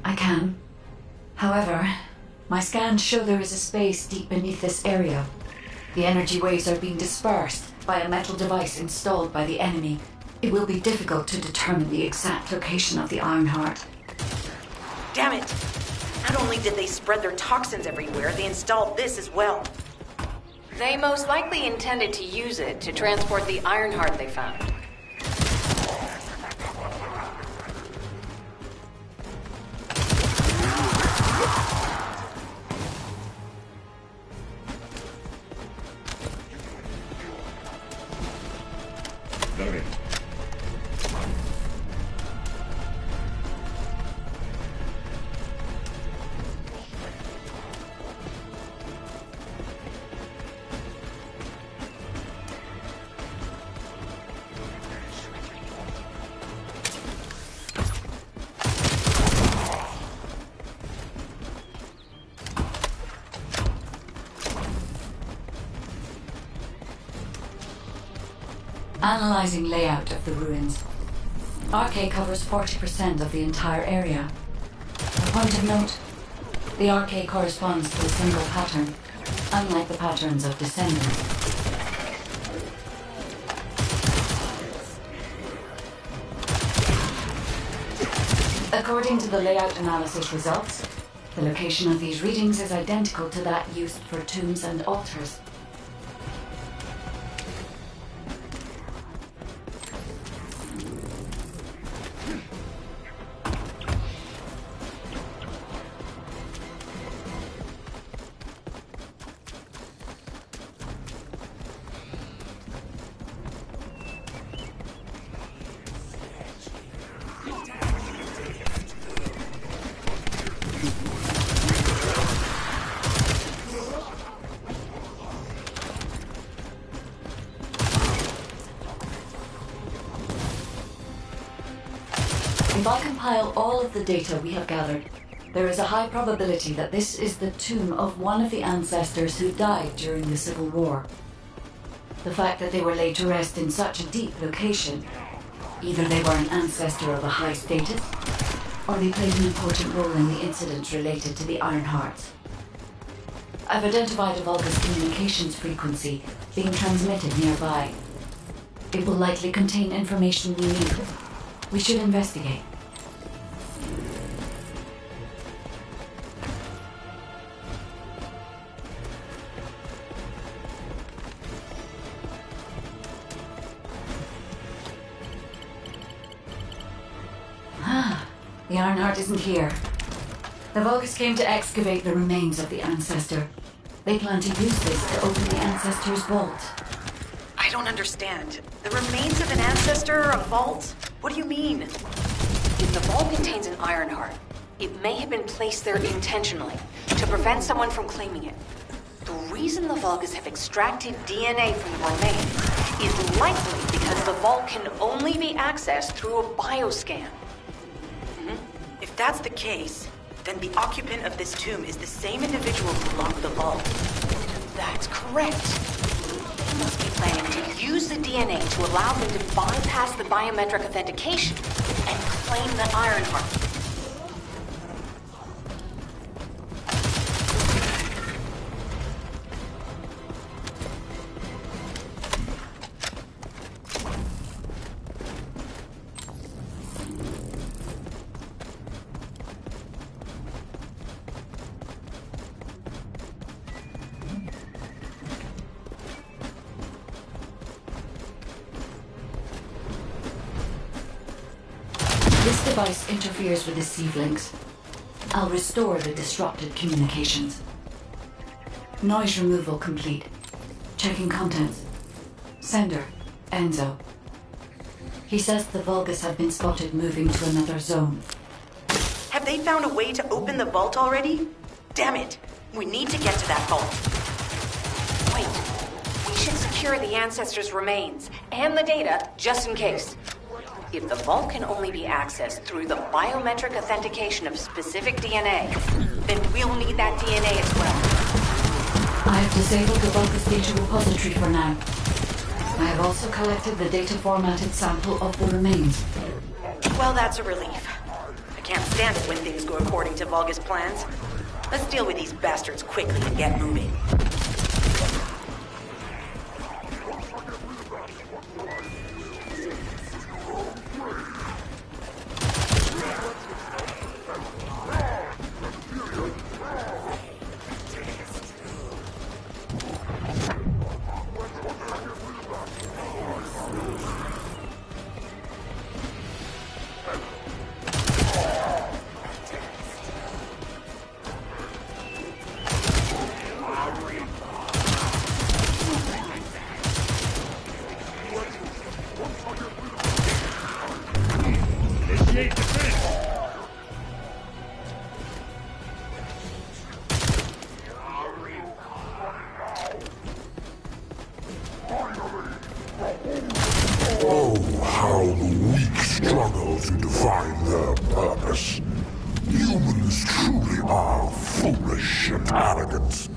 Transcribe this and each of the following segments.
I can. However, my scans show there is a space deep beneath this area. The energy waves are being dispersed by a metal device installed by the enemy. It will be difficult to determine the exact location of the Ironheart. Damn it! Not only did they spread their toxins everywhere, they installed this as well. They most likely intended to use it to transport the Ironheart they found. Loading. Analyzing layout of the ruins. RK covers 40% of the entire area. A point of note, the RK corresponds to a single pattern, unlike the patterns of Decedent. According to the layout analysis results, the location of these readings is identical to that used for tombs and altars. If I compile all of the data we have gathered, there is a high probability that this is the tomb of one of the ancestors who died during the Civil War. The fact that they were laid to rest in such a deep location, either they were an ancestor of a high status, or they played an important role in the incidents related to the Ironhearts. I've identified a Vulgus communications frequency being transmitted nearby. It will likely contain information we need. We should investigate. The Ironheart isn't here. The Vulgus came to excavate the remains of the ancestor. They plan to use this to open the ancestor's vault. I don't understand. The remains of an ancestor, a vault? What do you mean? If the vault contains an Ironheart, it may have been placed there intentionally to prevent someone from claiming it. The reason the Vulgus have extracted DNA from the remains is likely because the vault can only be accessed through a bioscan. If that's the case, then the occupant of this tomb is the same individual who locked the vault. That's correct. They must be planning to use the DNA to allow them to bypass the biometric authentication and claim the Ironheart. This device interferes with the sieve links. I'll restore the disrupted communications. Noise removal complete. Checking contents. Sender, Enzo. He says the Vulgus have been spotted moving to another zone. Have they found a way to open the vault already? Damn it! We need to get to that vault. Wait, we should secure the ancestors' remains and the data just in case. If the vault can only be accessed through the biometric authentication of specific DNA, then we'll need that DNA as well. I have disabled the Vulgus data repository for now. I have also collected the data formatted sample of the remains. Well, that's a relief. I can't stand it when things go according to Volga's plans. Let's deal with these bastards quickly and get moving. Oh, how the weak struggle to define their purpose. Humans truly are foolish and arrogant.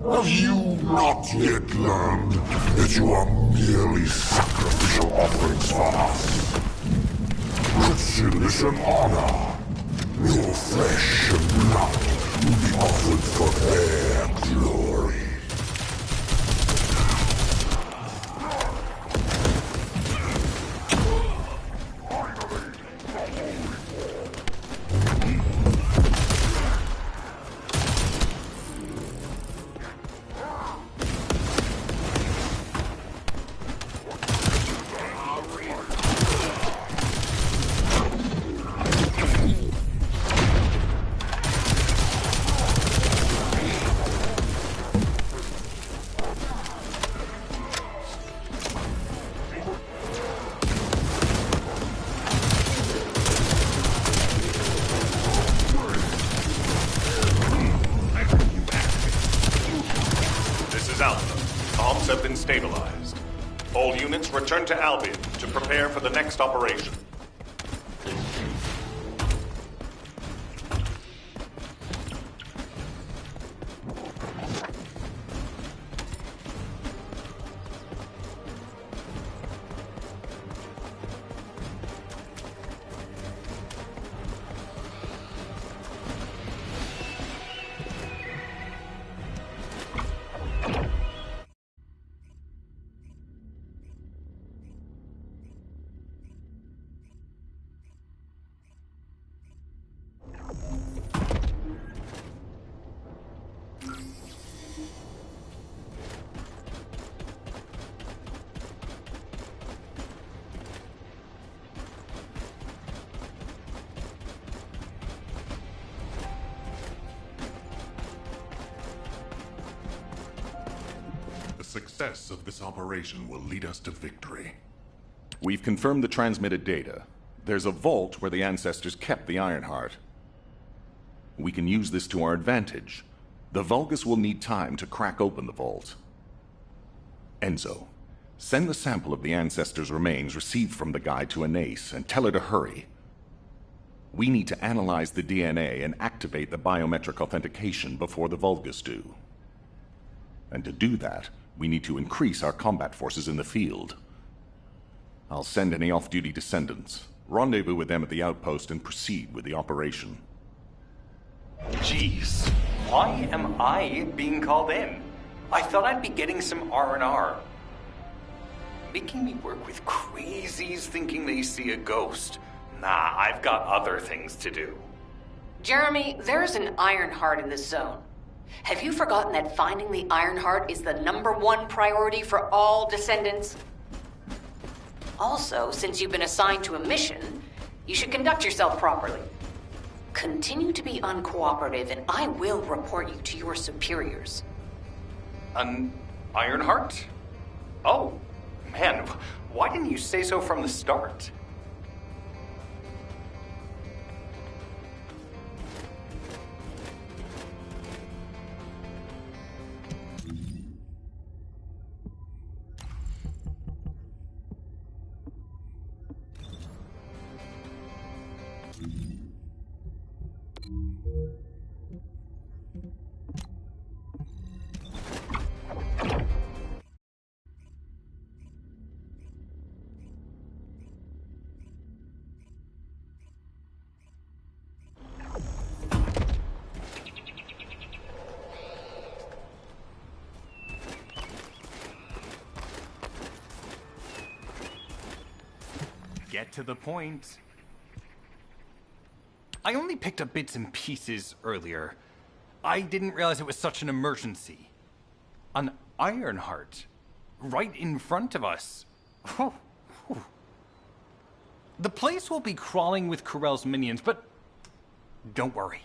Have you not yet learned that you are merely sacrificial offerings for us? Chrysalis and honor. Your flesh and blood will be offered for their glory. Comms have been stabilized. All units return to Albion to prepare for the next operation. The success of this operation will lead us to victory. We've confirmed the transmitted data. There's a vault where the ancestors kept the Ironheart. We can use this to our advantage. The Vulgus will need time to crack open the vault. Enzo, send the sample of the ancestors' remains received from the guide to Anais and tell her to hurry. We need to analyze the DNA and activate the biometric authentication before the Vulgus do. And to do that, we need to increase our combat forces in the field. I'll send any off-duty descendants, rendezvous with them at the outpost, and proceed with the operation. Jeez, why am I being called in? I thought I'd be getting some R&R. Making me work with crazies thinking they see a ghost. Nah, I've got other things to do. Jeremy, there's an Ironheart in this zone. Have you forgotten that finding the Ironheart is the #1 priority for all Descendants? Also, since you've been assigned to a mission, you should conduct yourself properly. Continue to be uncooperative, and I will report you to your superiors. An Ironheart? Oh, man, why didn't you say so from the start? get to the point. I only picked up bits and pieces earlier. I didn't realize it was such an emergency. An Ironheart. Right in front of us. The place will be crawling with Corell's minions, but don't worry.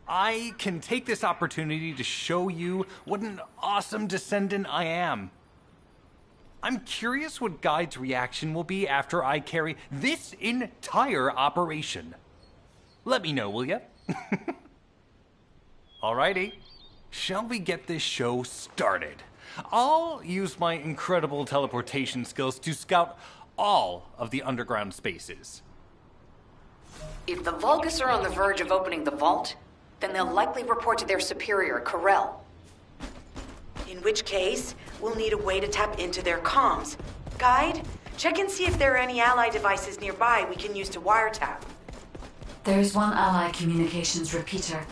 I can take this opportunity to show you what an awesome Descendant I am. I'm curious what Guide's reaction will be after I carry this entire operation. Let me know, will ya? Alrighty. Shall we get this show started? I'll use my incredible teleportation skills to scout all of the underground spaces. If the Vulgus are on the verge of opening the vault, then they'll likely report to their superior, Corell. In which case, we'll need a way to tap into their comms. Guide, check and see if there are any ally devices nearby we can use to wiretap. There is one ally communications repeater.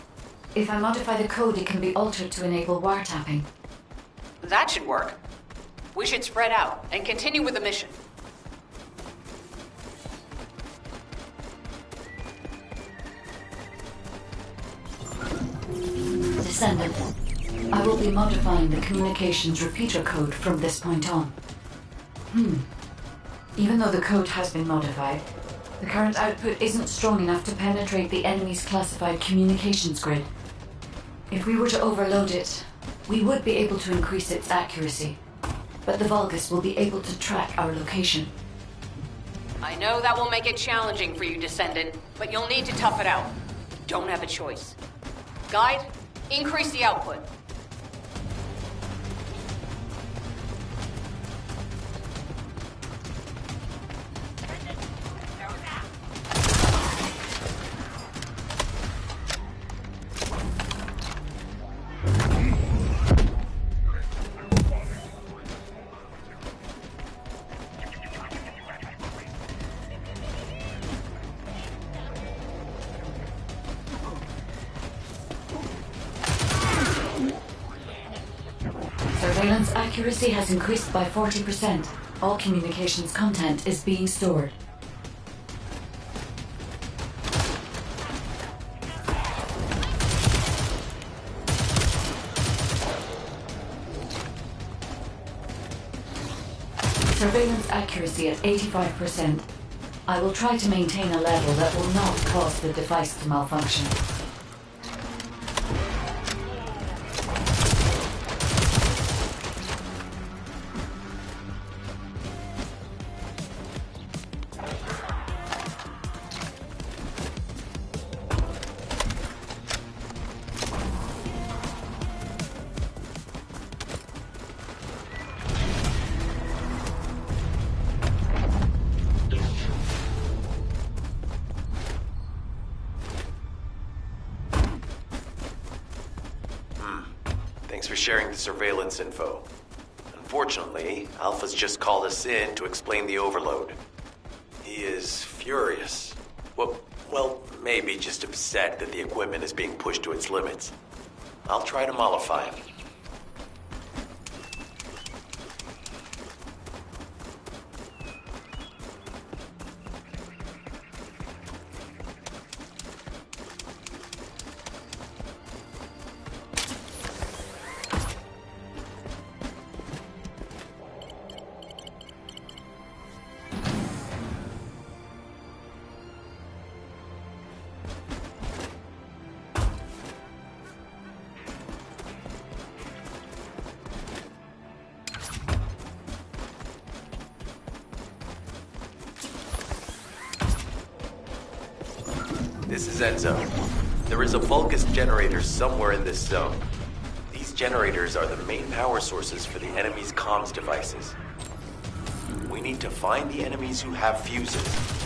If I modify the code, it can be altered to enable wiretapping. That should work. We should spread out and continue with the mission. Descendant, I will be modifying the communications repeater code from this point on. Even though the code has been modified, the current output isn't strong enough to penetrate the enemy's classified communications grid. If we were to overload it, we would be able to increase its accuracy, but the Vulgus will be able to track our location. I know that will make it challenging for you, Descendant, but you'll need to tough it out. You don't have a choice. Guide, increase the output. Surveillance accuracy has increased by 40%. All communications content is being stored. Surveillance accuracy at 85%. I will try to maintain a level that will not cause the device to malfunction. Thanks for sharing the surveillance info. Unfortunately, Alpha's just called us in to explain the overload. He is furious. Well, maybe just upset that the equipment is being pushed to its limits. I'll try to mollify him. This is End Zone. There is a Vulgus generator somewhere in this zone. These generators are the main power sources for the enemy's comms devices. We need to find the enemies who have fuses,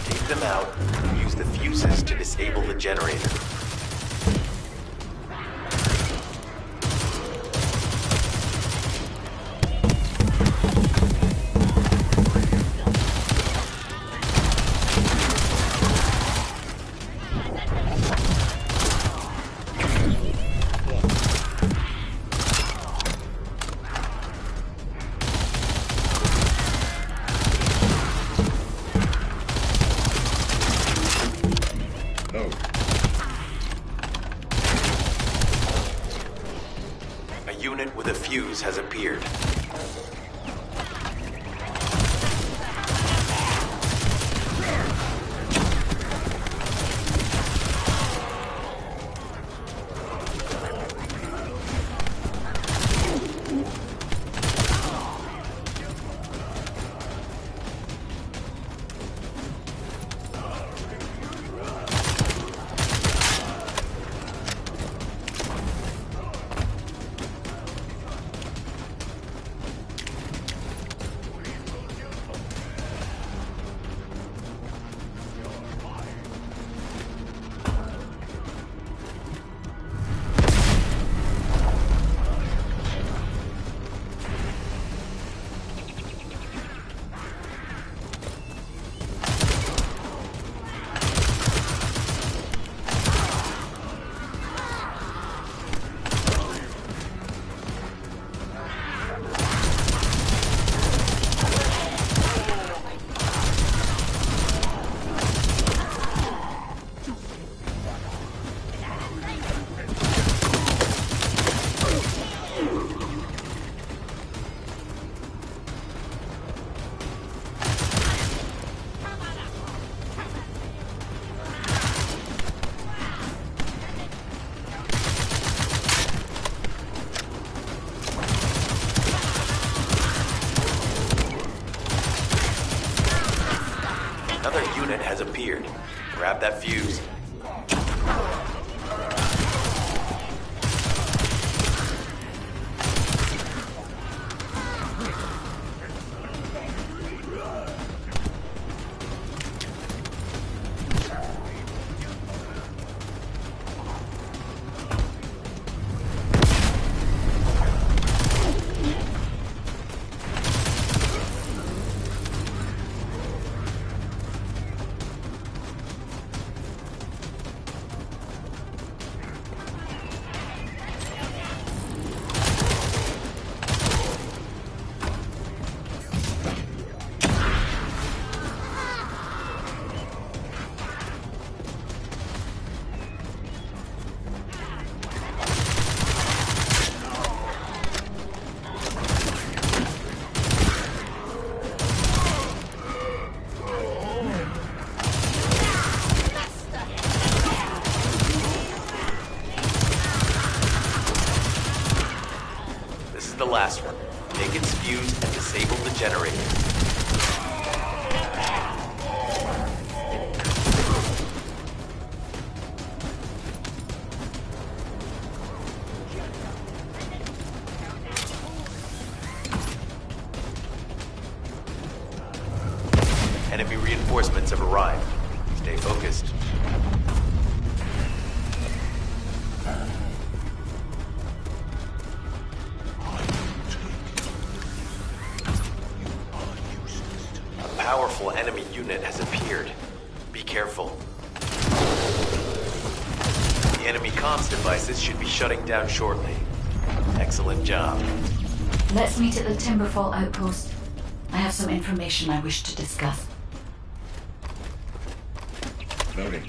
take them out, and use the fuses to disable the generator. unit with a fuse has appeared. Another unit has appeared. Grab that fuse. The last one. Take its fuse and disable the generator. Enemy reinforcements have arrived. Stay focused. Powerful enemy unit has appeared. Be careful. The enemy comms devices should be shutting down shortly. Excellent job. Let's meet at the Timberfall outpost. I have some information I wish to discuss. Noting.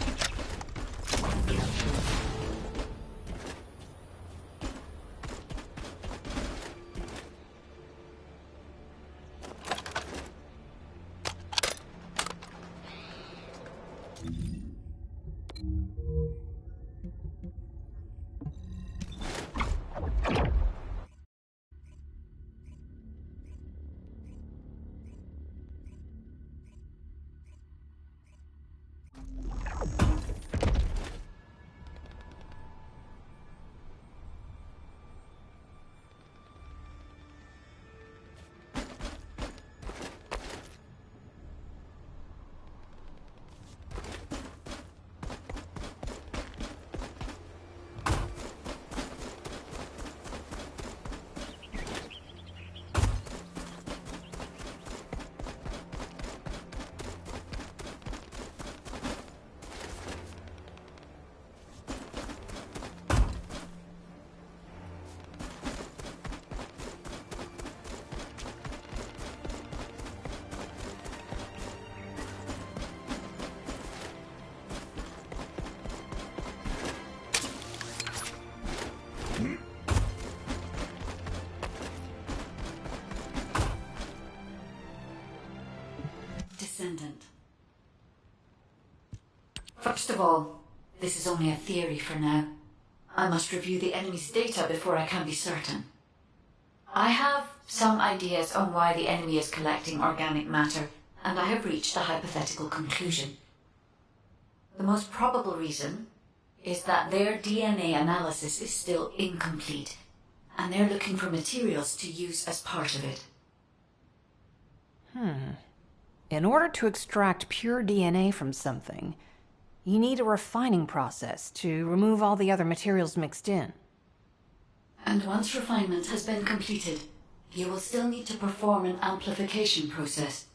Descendant. First of all, this is only a theory for now. I must review the enemy's data before I can be certain. I have some ideas on why the enemy is collecting organic matter, and I have reached a hypothetical conclusion. The most probable reason is that their DNA analysis is still incomplete, and they're looking for materials to use as part of it. In order to extract pure DNA from something, you need a refining process to remove all the other materials mixed in. And once refinement has been completed, you will still need to perform an amplification process.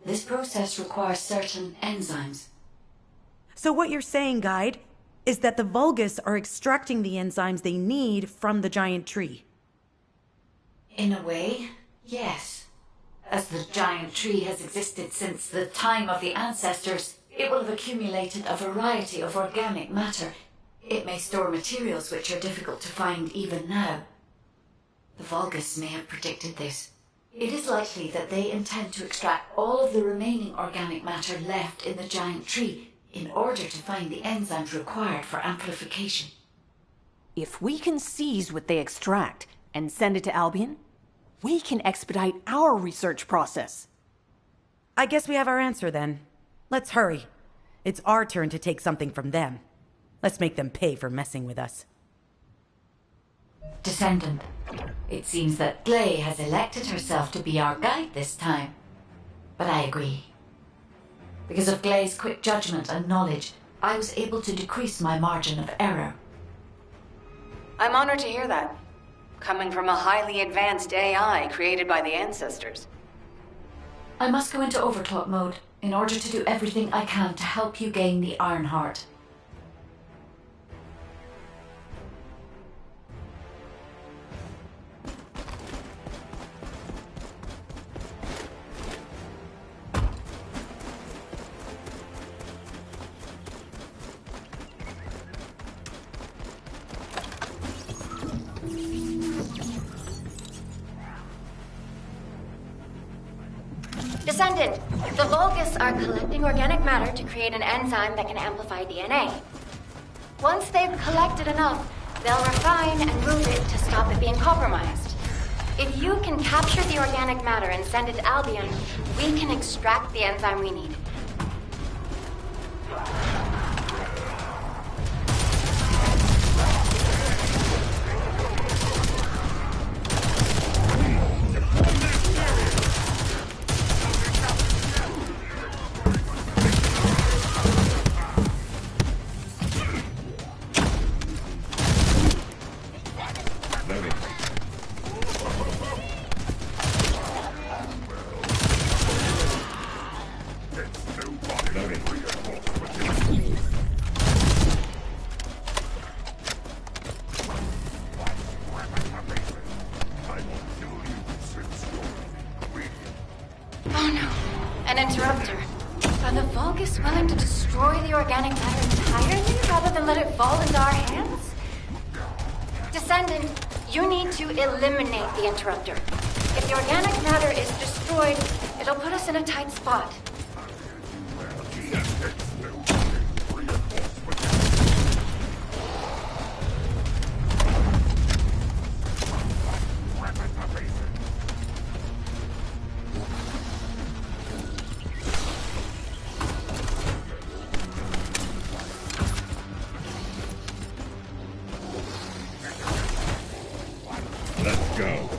This process requires certain enzymes. So what you're saying, Guide, is that the Vulgus are extracting the enzymes they need from the giant tree. In a way, yes. As the giant tree has existed since the time of the ancestors, it will have accumulated a variety of organic matter. It may store materials which are difficult to find even now. The Vulgus may have predicted this. It is likely that they intend to extract all of the remaining organic matter left in the giant tree in order to find the enzymes required for amplification. If we can seize what they extract and send it to Albion, we can expedite our research process. I guess we have our answer then. Let's hurry. It's our turn to take something from them. Let's make them pay for messing with us. Descendant, it seems that Gley has elected herself to be our guide this time. But I agree. Because of Gley's quick judgment and knowledge, I was able to decrease my margin of error. I'm honored to hear that. Coming from a highly advanced AI created by the ancestors. I must go into overclock mode in order to do everything I can to help you gain the Ironheart. Descendant, the Vulgus are collecting organic matter to create an enzyme that can amplify DNA. Once they've collected enough, they'll refine and move it to stop it being compromised. If you can capture the organic matter and send it to Albion, we can extract the enzyme we need. Oh no, an interrupter. Are the Vulgus willing to destroy the organic matter entirely rather than let it fall into our hands? Descendant, you need to eliminate the interrupter. If the organic matter is destroyed, it'll put us in a tight spot. Let's go.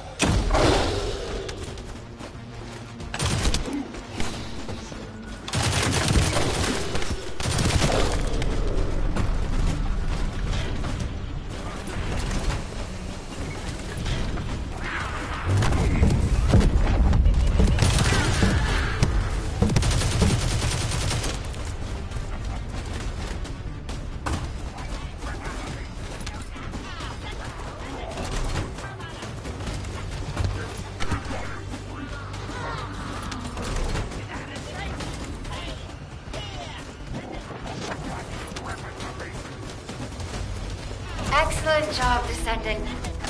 Excellent job, Descendant.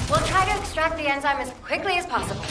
We'll try to extract the enzyme as quickly as possible.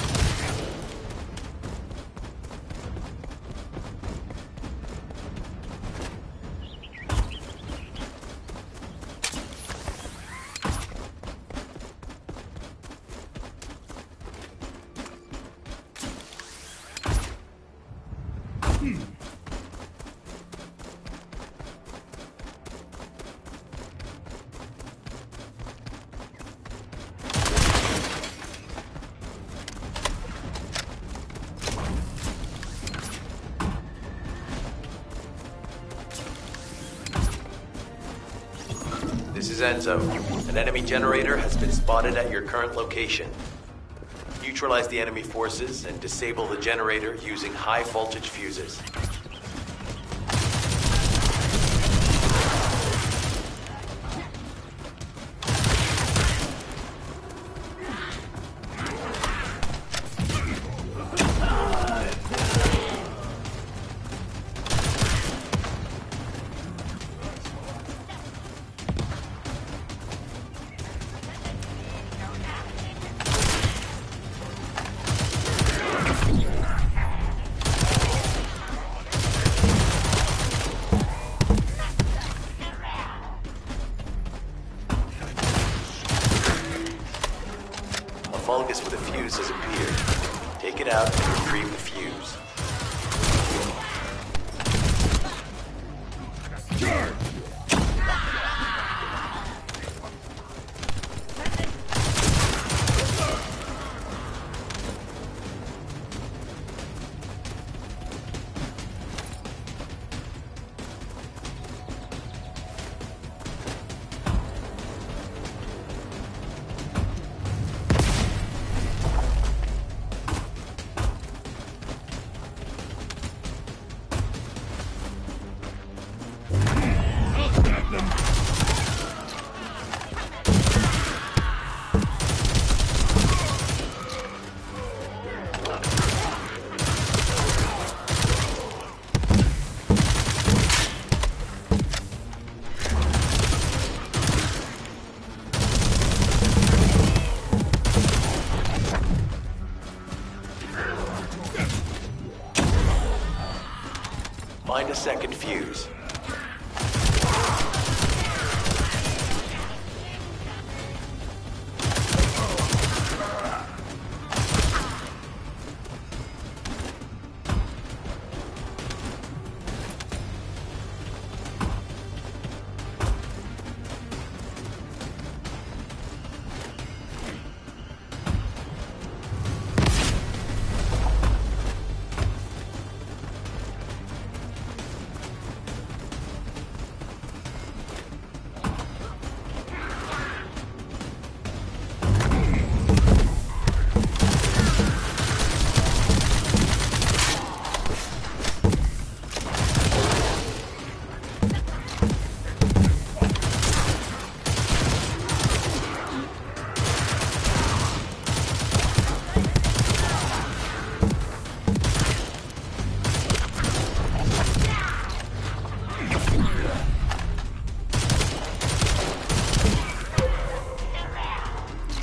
is Enzo. An enemy generator has been spotted at your current location. Neutralize the enemy forces and disable the generator using high voltage fuses. Vulgus with a fuse has appeared. Take it out and retrieve the fuse. Find a second fuse.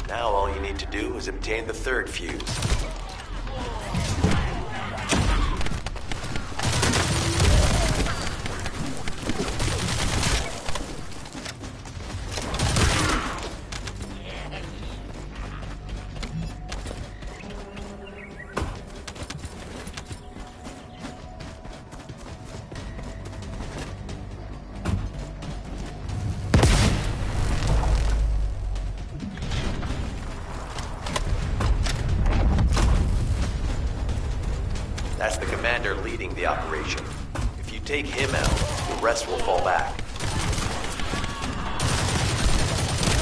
Now all you need to do is obtain the third fuse. That's the commander leading the operation. If you take him out, the rest will fall back.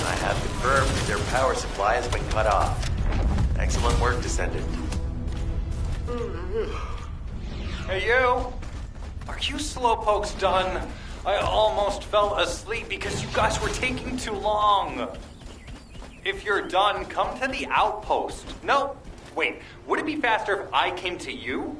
I have confirmed that their power supply has been cut off. Excellent work, Descendant. Hey, you! Are you slowpokes done? I almost fell asleep because you guys were taking too long. If you're done, come to the outpost. No, wait, would it be faster if I came to you?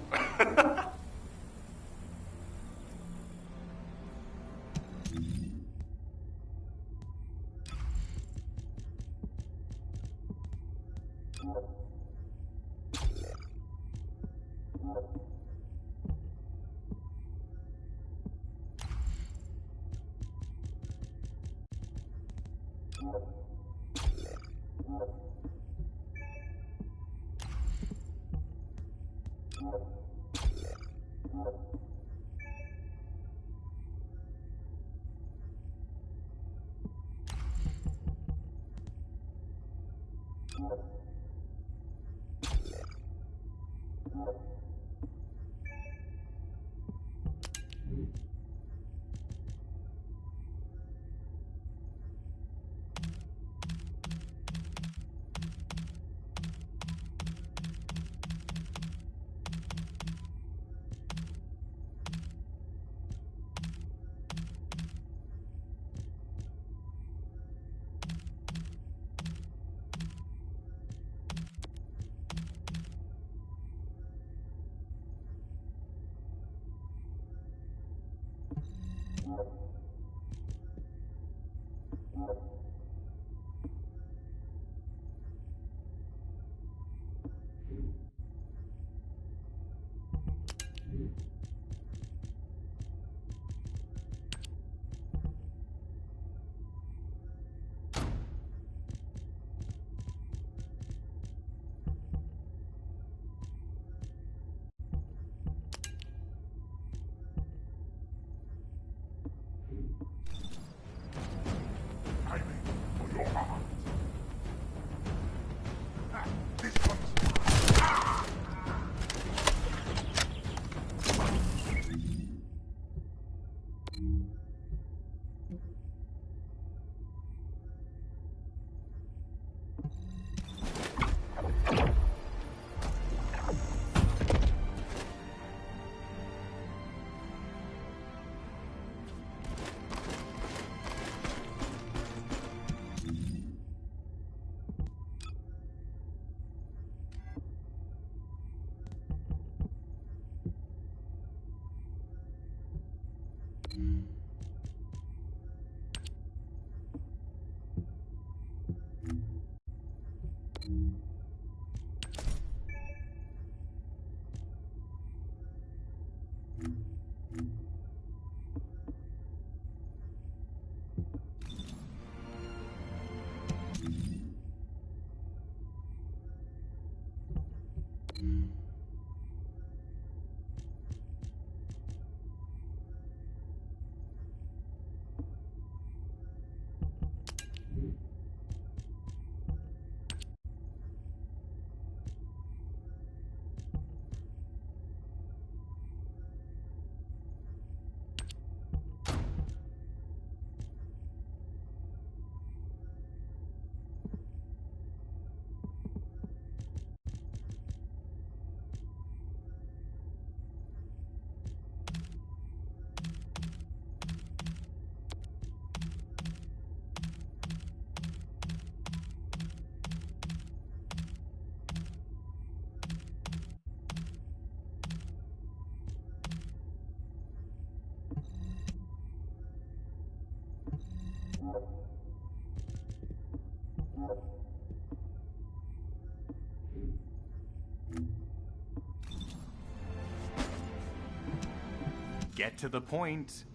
Get to the point.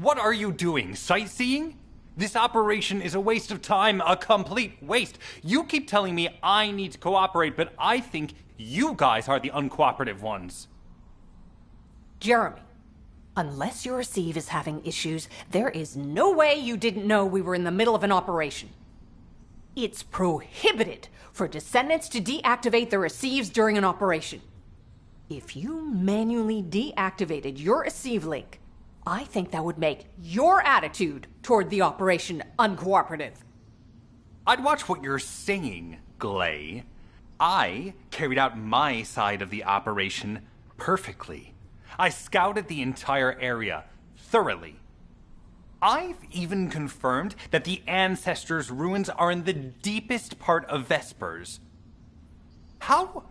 What are you doing? Sightseeing? This operation is a waste of time, a complete waste. You keep telling me I need to cooperate, but I think you guys are the uncooperative ones. Jeremy, unless your receive is having issues, there is no way you didn't know we were in the middle of an operation. It's prohibited for Descendants to deactivate their receives during an operation. If you manually deactivated your receive link, I think that would make your attitude toward the operation uncooperative. I'd watch what you're saying, Glay. I carried out my side of the operation perfectly. I scouted the entire area thoroughly. I've even confirmed that the Ancestors' ruins are in the deepest part of Vespers. How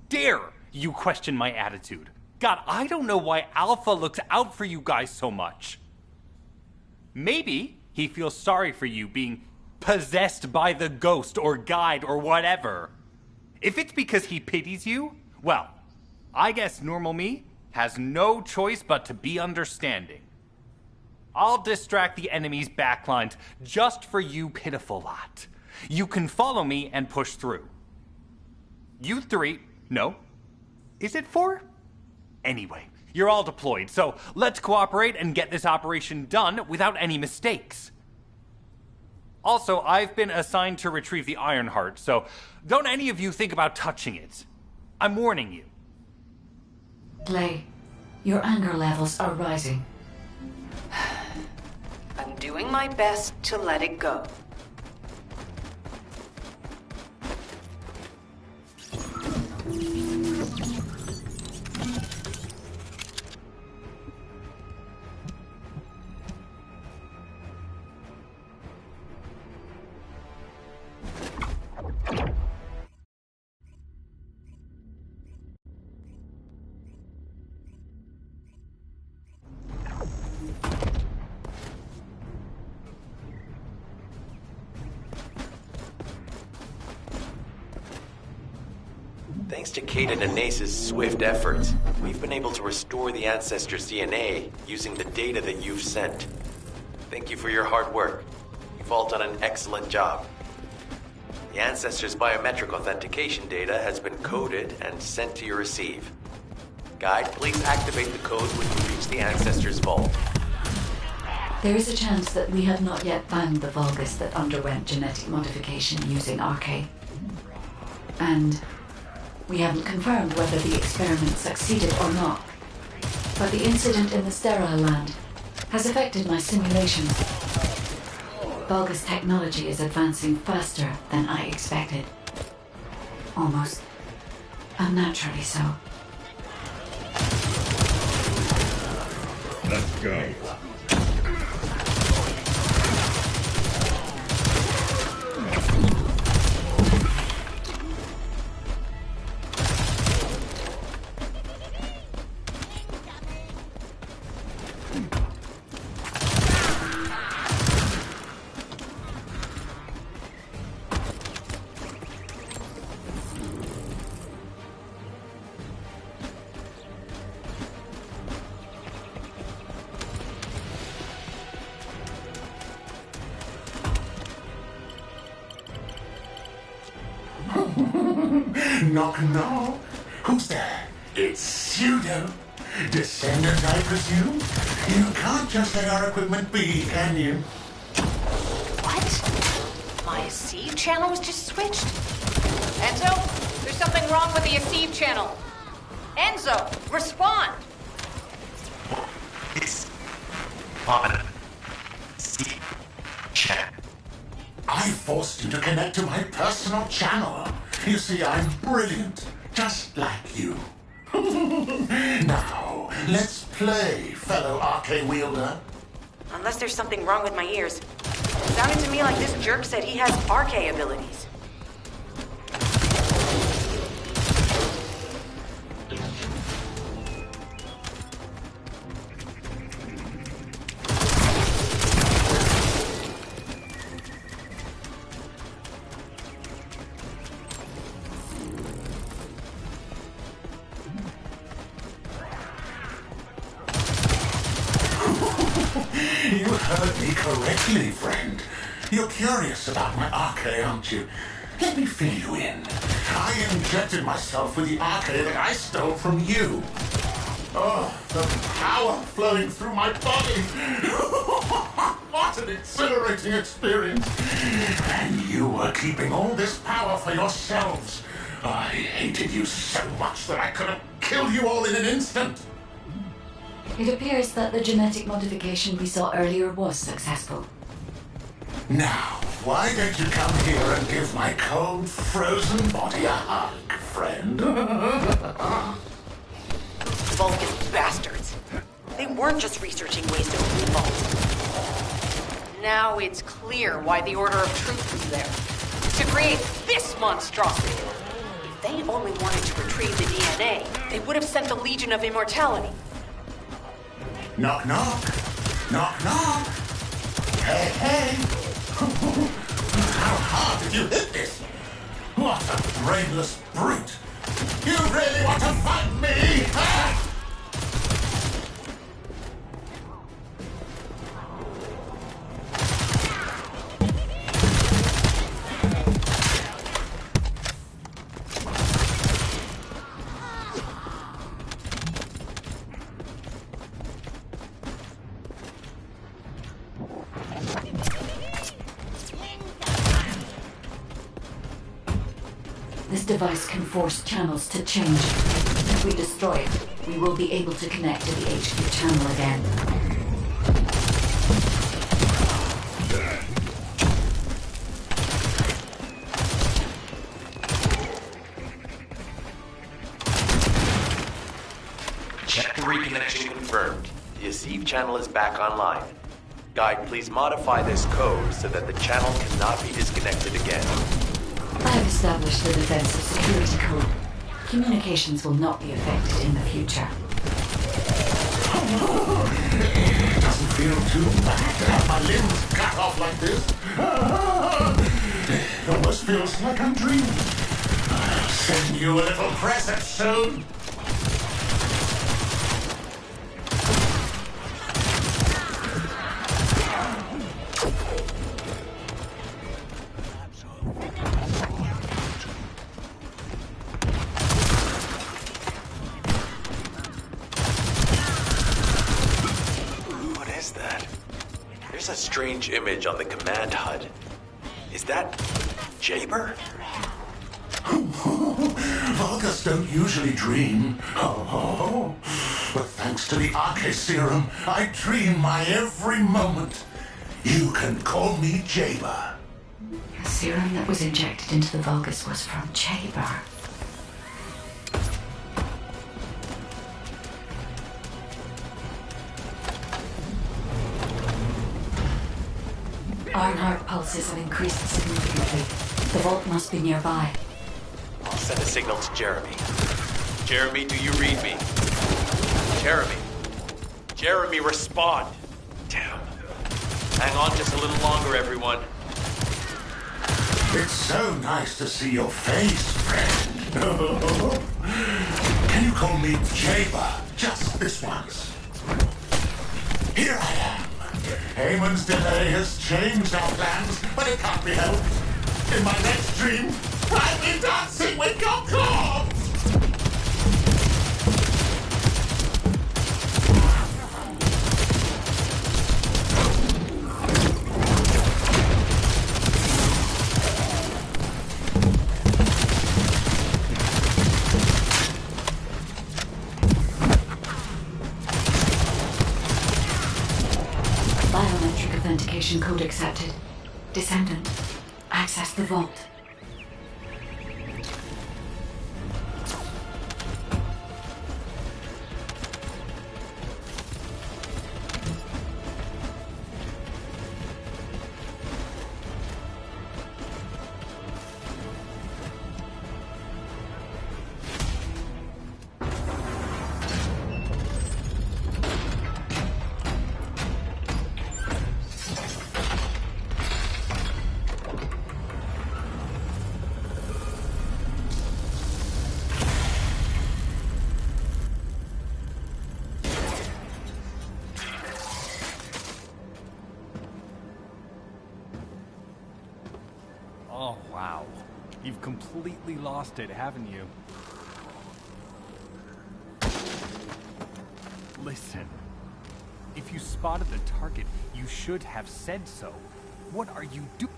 dare you question my attitude? God, I don't know why Alpha looks out for you guys so much. Maybe he feels sorry for you being possessed by the ghost or guide or whatever. If it's because he pities you, well, I guess normal me has no choice but to be understanding. I'll distract the enemy's backlines just for you pitiful lot. You can follow me and push through. You three, no. Is it 4? Anyway, you're all deployed, so let's cooperate and get this operation done without any mistakes. Also, I've been assigned to retrieve the Ironheart, so don't any of you think about touching it. I'm warning you. Glay, your anger levels are rising. I'm doing my best to let it go. Thanks to Caden and Nace's swift efforts, we've been able to restore the Ancestors' DNA using the data that you've sent. Thank you for your hard work. You've all done an excellent job. The Ancestors' biometric authentication data has been coded and sent to your receive. Guide, please activate the code when you reach the Ancestors' vault. There is a chance that we have not yet found the Vulgus that underwent genetic modification using RK. And we haven't confirmed whether the experiment succeeded or not. But the incident in the sterile land has affected my simulations. Vulgus technology is advancing faster than I expected. Almost unnaturally so. Let's go. Knock, knock. Who's there? It's Pseudo. Descendant, I presume? You can't just let our equipment be, can you? What? My Receive channel was just switched? Enzo, there's something wrong with the Receive channel. Enzo, respond! It's on Receive channel. I forced you to connect to my personal channel. You see, I'm brilliant, just like you. Now, let's play, fellow RK wielder. Unless there's something wrong with my ears. It sounded to me like this jerk said he has RK abilities. You heard me correctly, friend. You're curious about my RK, aren't you? Let me fill you in. I injected myself with the RK that I stole from you. Oh, the power flowing through my body. What an exhilarating experience. And you were keeping all this power for yourselves. I hated you so much that I could have killed you all in an instant. It appears that the genetic modification we saw earlier was successful. Now, why don't you come here and give my cold, frozen body a hug, friend? Vulcan bastards. They weren't just researching ways to open the vault. Now it's clear why the Order of Truth was there. To create this monstrosity. If they only wanted to retrieve the DNA, they would have sent the Legion of Immortality. Knock, knock. Knock, knock. Hey, hey. How hard did you hit this? What a brainless brute. You really want to fight me? Huh? This device can force channels to change. If we destroy it, we will be able to connect to the HQ channel again. Check reconnection confirmed. The Receive channel is back online. Guide, please modify this code so that the channel cannot be disconnected again. I have established the defensive security code. Communications will not be affected in the future. It doesn't feel too bad to have my limbs cut off like this. It almost feels like I'm dreaming. I'll send you a little present soon. There's a strange image on the command HUD. Is that Jaber? Vulgus don't usually dream. But thanks to the RK serum, I dream my every moment. You can call me Jaber. The serum that was injected into the Vulgus was from Jaber. Ironheart pulses have increased significantly. The vault must be nearby. I'll send a signal to Jeremy. Jeremy, do you read me? Jeremy. Jeremy, respond. Damn. Hang on just a little longer, everyone. It's so nice to see your face, friend. Can you call me Jaber just this once? Here I am. Haemon's delay has changed our plans, but it can't be helped. In my next dream, I've been dancing with your corpse! Biometric authentication code accepted. Descendant, access the vault. Oh, wow. You've completely lost it, haven't you? Listen. If you spotted the target, you should have said so. What are you doing?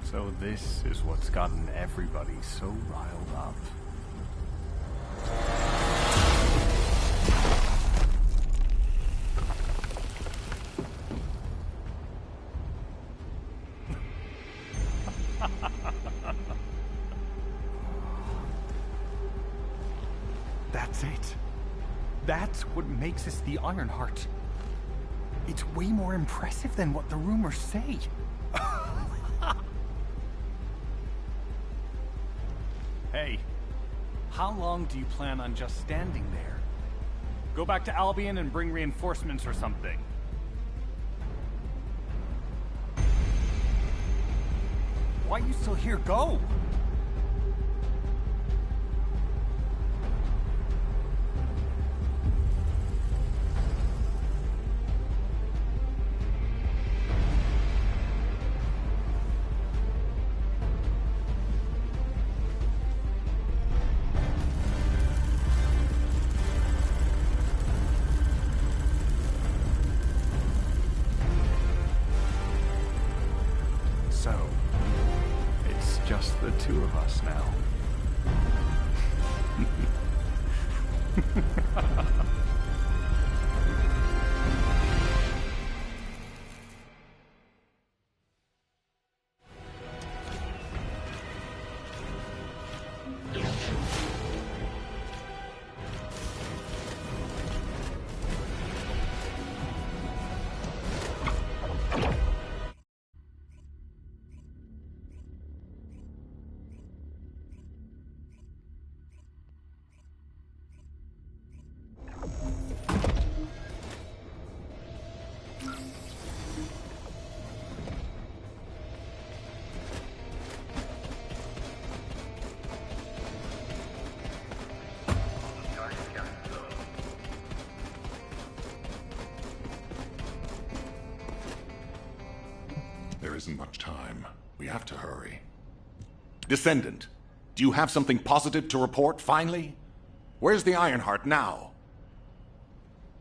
So this is what's gotten everybody so riled up. That's it. That's what makes us the Ironheart. It's way more impressive than what the rumors say. Hey, how long do you plan on just standing there? Go back to Albion and bring reinforcements or something. Why are you still here? Go! So, it's just the two of us now. There isn't much time. We have to hurry. Descendant, do you have something positive to report, finally? Where's the Ironheart now?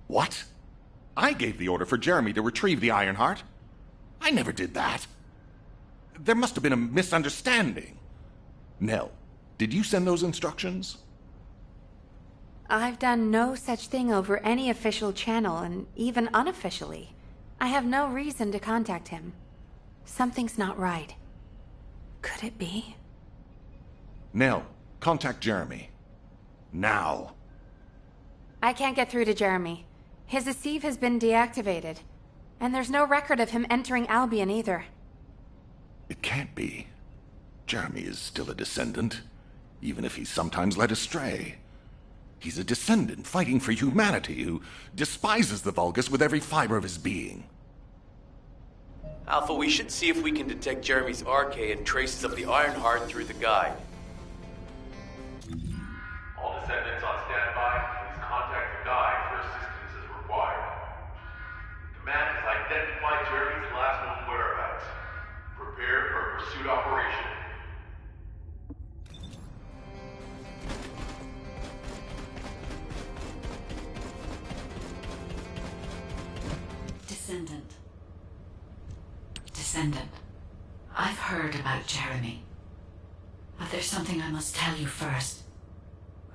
What? I gave the order for Jeremy to retrieve the Ironheart. I never did that. There must have been a misunderstanding. Nell, did you send those instructions? I've done no such thing over any official channel, and even unofficially. I have no reason to contact him. Something's not right. Could it be? Nell, contact Jeremy. Now. I can't get through to Jeremy. His Deceive has been deactivated. And there's no record of him entering Albion either. It can't be. Jeremy is still a Descendant, even if he's sometimes led astray. He's a Descendant fighting for humanity who despises the Vulgus with every fiber of his being. Alpha, we should see if we can detect Jeremy's RK and traces of the Ironheart through the guide. All Descendants on standby. Please contact the guide for assistance as required. Command has identified Jeremy's last known whereabouts. Prepare for a pursuit operation. Descendant. I've heard about Jeremy. But there's something I must tell you first.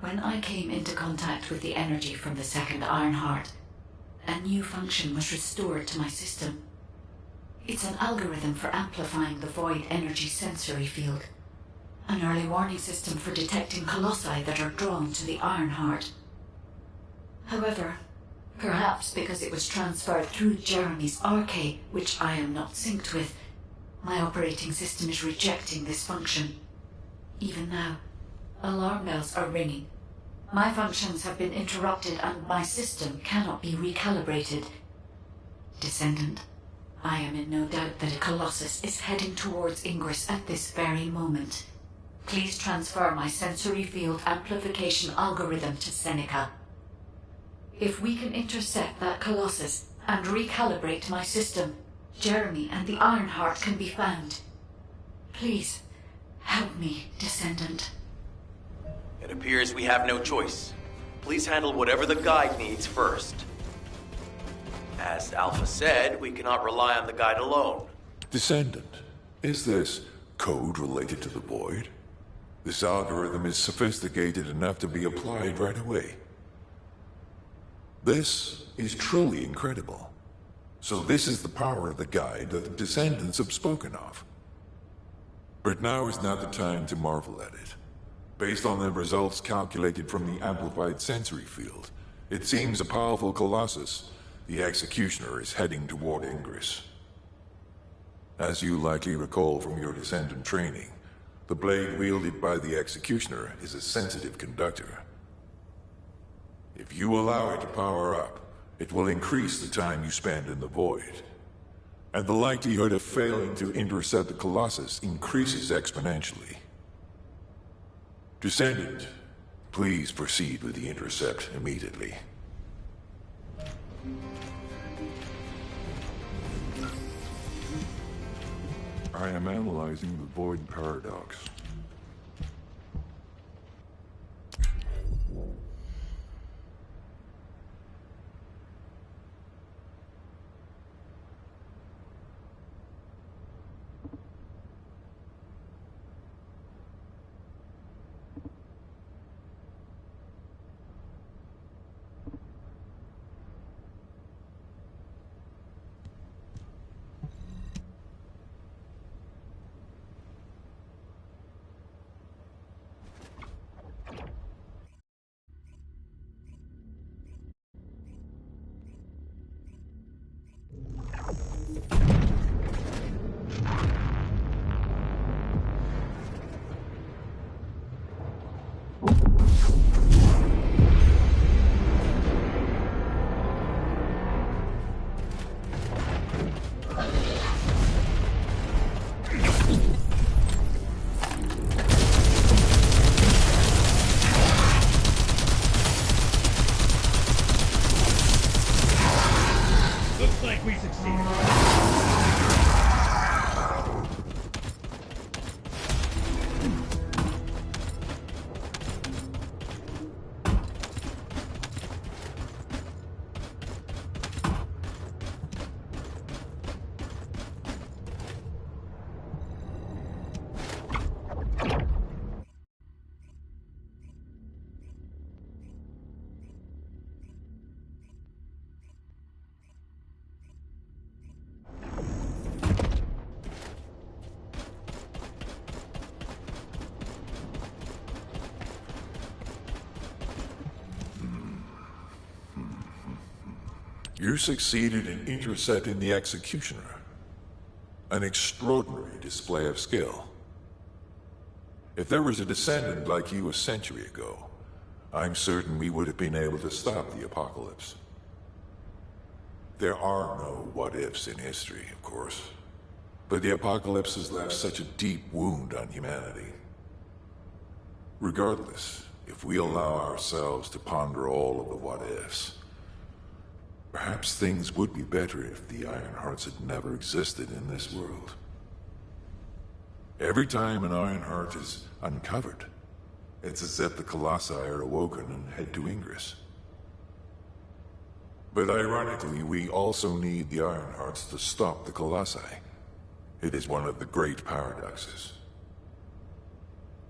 When I came into contact with the energy from the second Ironheart, a new function was restored to my system. It's an algorithm for amplifying the void energy sensory field. An early warning system for detecting colossi that are drawn to the Ironheart. However, perhaps because it was transferred through Jeremy's RK, which I am not synced with, my operating system is rejecting this function. Even now, alarm bells are ringing. My functions have been interrupted and my system cannot be recalibrated. Descendant, I am in no doubt that a Colossus is heading towards Ingress at this very moment. Please transfer my sensory field amplification algorithm to Seneca. If we can intercept that Colossus and recalibrate my system, Jeremy and the Ironheart can be found. Please, help me, Descendant. It appears we have no choice. Please handle whatever the guide needs first. As Alpha said, we cannot rely on the guide alone. Descendant, is this code related to the Void? This algorithm is sophisticated enough to be applied right away. This is truly incredible. So this is the power of the guide that the Descendants have spoken of. But now is not the time to marvel at it. Based on the results calculated from the amplified sensory field, it seems a powerful Colossus, the Executioner, is heading toward Ingress. As you likely recall from your Descendant training, the blade wielded by the Executioner is a sensitive conductor. If you allow it to power up, it will increase the time you spend in the Void. And the likelihood of failing to intercept the Colossus increases exponentially. Descendant, please proceed with the intercept immediately. I am analyzing the Void paradox. You succeeded in intercepting the Executioner. An extraordinary display of skill. If there was a Descendant like you a century ago, I'm certain we would have been able to stop the apocalypse. There are no what-ifs in history, of course. But the apocalypse has left such a deep wound on humanity. Regardless, if we allow ourselves to ponder all of the what-ifs, perhaps things would be better if the Ironhearts had never existed in this world. Every time an Ironheart is uncovered, it's as if the Colossi are awoken and head to Ingress. But ironically, we also need the Ironhearts to stop the Colossi. It is one of the great paradoxes.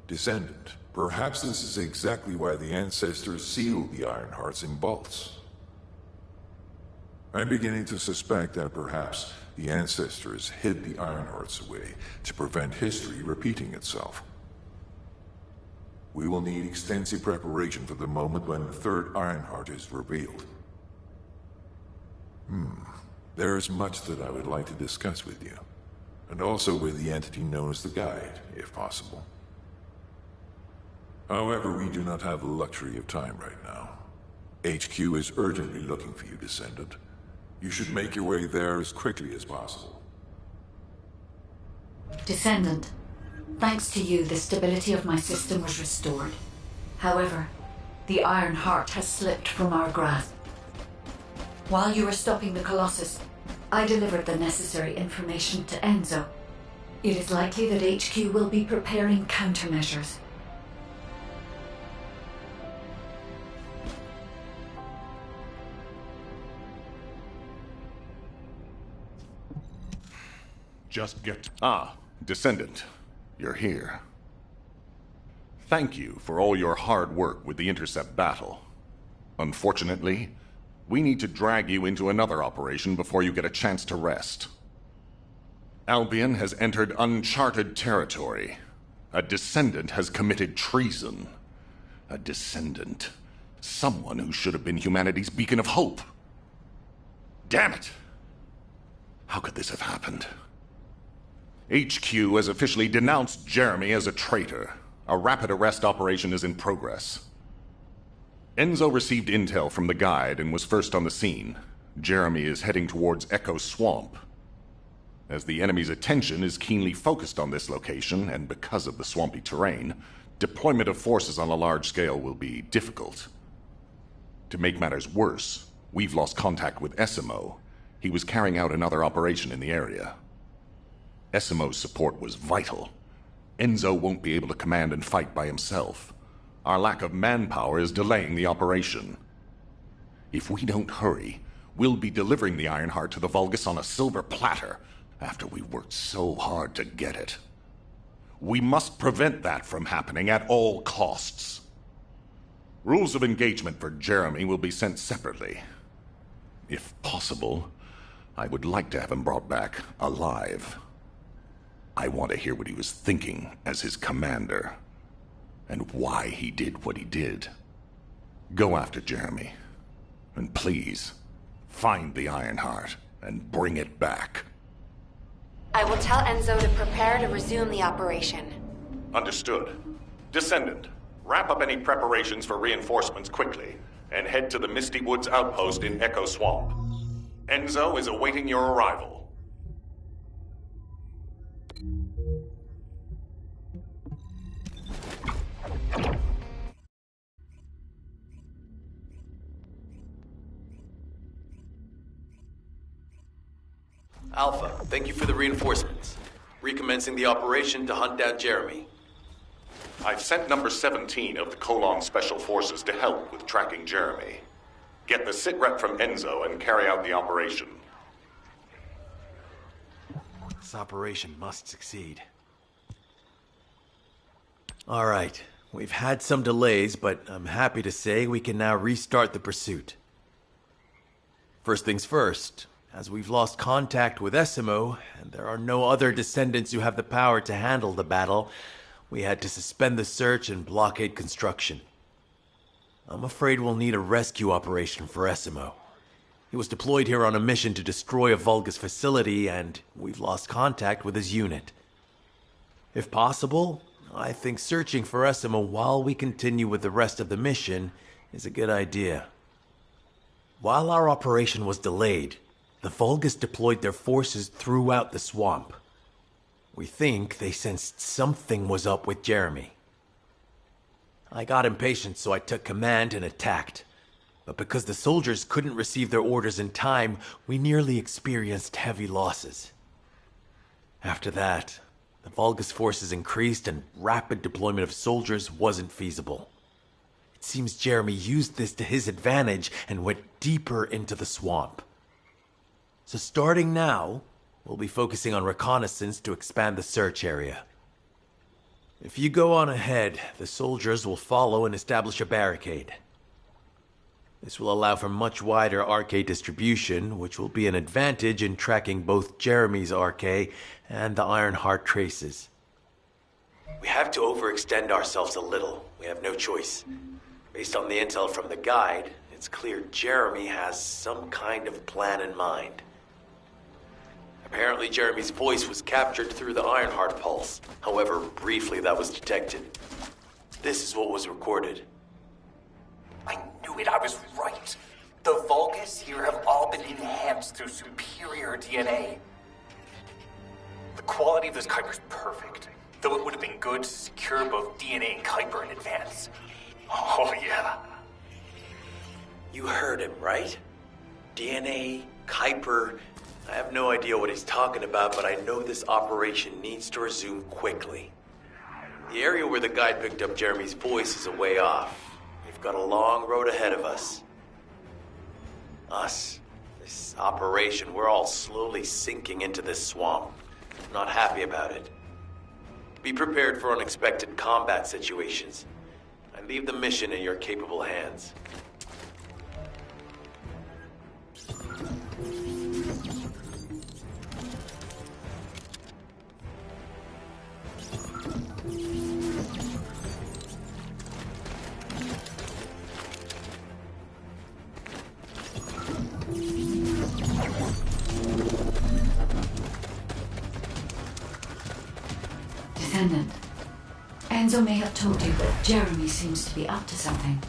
Descendant, perhaps this is exactly why the ancestors sealed the Ironhearts in vaults. I'm beginning to suspect that perhaps the ancestors hid the Ironhearts away to prevent history repeating itself. We will need extensive preparation for the moment when the third Ironheart is revealed. There is much that I would like to discuss with you, and also with the entity known as the Guide, if possible. However, we do not have the luxury of time right now. HQ is urgently looking for you, Descendant. You should make your way there as quickly as possible. Descendant, thanks to you, the stability of my system was restored. However, the Iron Heart has slipped from our grasp. While you were stopping the Colossus, I delivered the necessary information to Enzo. It is likely that HQ will be preparing countermeasures. Descendant, you're here. Thank you for all your hard work with the intercept battle. Unfortunately, we need to drag you into another operation before you get a chance to rest. Albion has entered uncharted territory. A Descendant has committed treason. A Descendant. Someone who should have been humanity's beacon of hope. Damn it! How could this have happened? HQ has officially denounced Jeremy as a traitor. A rapid arrest operation is in progress. Enzo received intel from the Guide and was first on the scene. Jeremy is heading towards Echo Swamp. As the enemy's attention is keenly focused on this location, and because of the swampy terrain, deployment of forces on a large scale will be difficult. To make matters worse, we've lost contact with Essimo. He was carrying out another operation in the area. Essimo's support was vital. Enzo won't be able to command and fight by himself. Our lack of manpower is delaying the operation. If we don't hurry, we'll be delivering the Ironheart to the Vulgus on a silver platter after we've worked so hard to get it. We must prevent that from happening at all costs. Rules of engagement for Jeremy will be sent separately. If possible, I would like to have him brought back alive. I want to hear what he was thinking as his commander, and why he did what he did. Go after Jeremy, and please, find the Ironheart and bring it back. I will tell Enzo to prepare to resume the operation. Understood. Descendant, wrap up any preparations for reinforcements quickly, and head to the Misty Woods outpost in Echo Swamp. Enzo is awaiting your arrival. Alpha, thank you for the reinforcements. Recommencing the operation to hunt down Jeremy. I've sent number 17 of the Colon Special Forces to help with tracking Jeremy. Get the sitrep from Enzo and carry out the operation. This operation must succeed. All right, we've had some delays, but I'm happy to say we can now restart the pursuit. First things first, as we've lost contact with Essimo, and there are no other Descendants who have the power to handle the battle, we had to suspend the search and blockade construction. I'm afraid we'll need a rescue operation for Essimo. He was deployed here on a mission to destroy a Vulgus facility, and we've lost contact with his unit. If possible, I think searching for Essimo while we continue with the rest of the mission is a good idea. While our operation was delayed, the Vulgus deployed their forces throughout the swamp. We think they sensed something was up with Jeremy. I got impatient, so I took command and attacked. But because the soldiers couldn't receive their orders in time, we nearly experienced heavy losses. After that, the Vulgus forces increased and rapid deployment of soldiers wasn't feasible. It seems Jeremy used this to his advantage and went deeper into the swamp. So starting now, we'll be focusing on reconnaissance to expand the search area. If you go on ahead, the soldiers will follow and establish a barricade. This will allow for much wider RK distribution, which will be an advantage in tracking both Jeremy's RK and the Ironheart traces. We have to overextend ourselves a little. We have no choice. Based on the intel from the guide, it's clear Jeremy has some kind of plan in mind. Apparently Jeremy's voice was captured through the Ironheart pulse. However, briefly that was detected. This is what was recorded. I knew it, I was right. The Vulgus here have all been enhanced through superior DNA. The quality of this Kuiper's perfect, though it would have been good to secure both DNA and Kuiper in advance. Oh yeah. You heard him, right? DNA, Kuiper. I have no idea what he's talking about, but I know this operation needs to resume quickly. The area where the guide picked up Jeremy's voice is a way off. We've got a long road ahead of us. This operation, we're all slowly sinking into this swamp. I'm not happy about it. Be prepared for unexpected combat situations. I leave the mission in your capable hands. Decedent. Enzo may have told you, but Jeremy seems to be up to something.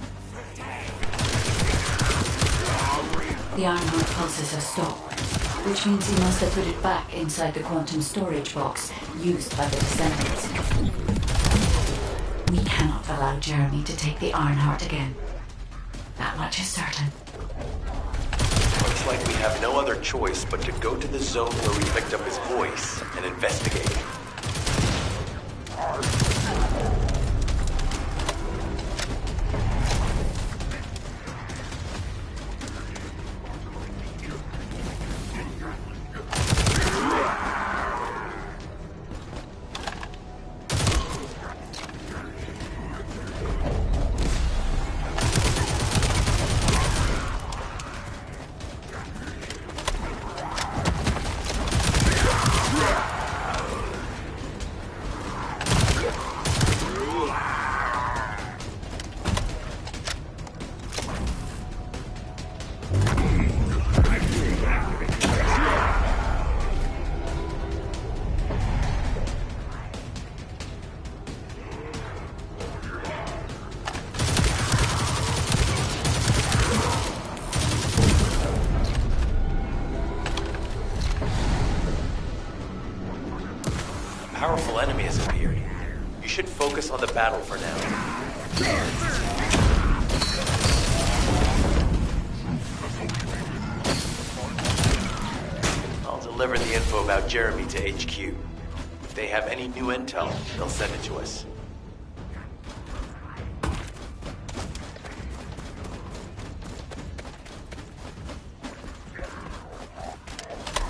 The Ironheart pulses have stopped, which means he must have put it back inside the quantum storage box used by the Descendants. We cannot allow Jeremy to take the Ironheart again. That much is certain. Looks like we have no other choice but to go to the zone where we picked up his voice and investigate. Powerful enemy has appeared. You should focus on the battle for now. I'll deliver the info about Jeremy to HQ. If they have any new intel, they'll send it to us.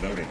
Noting.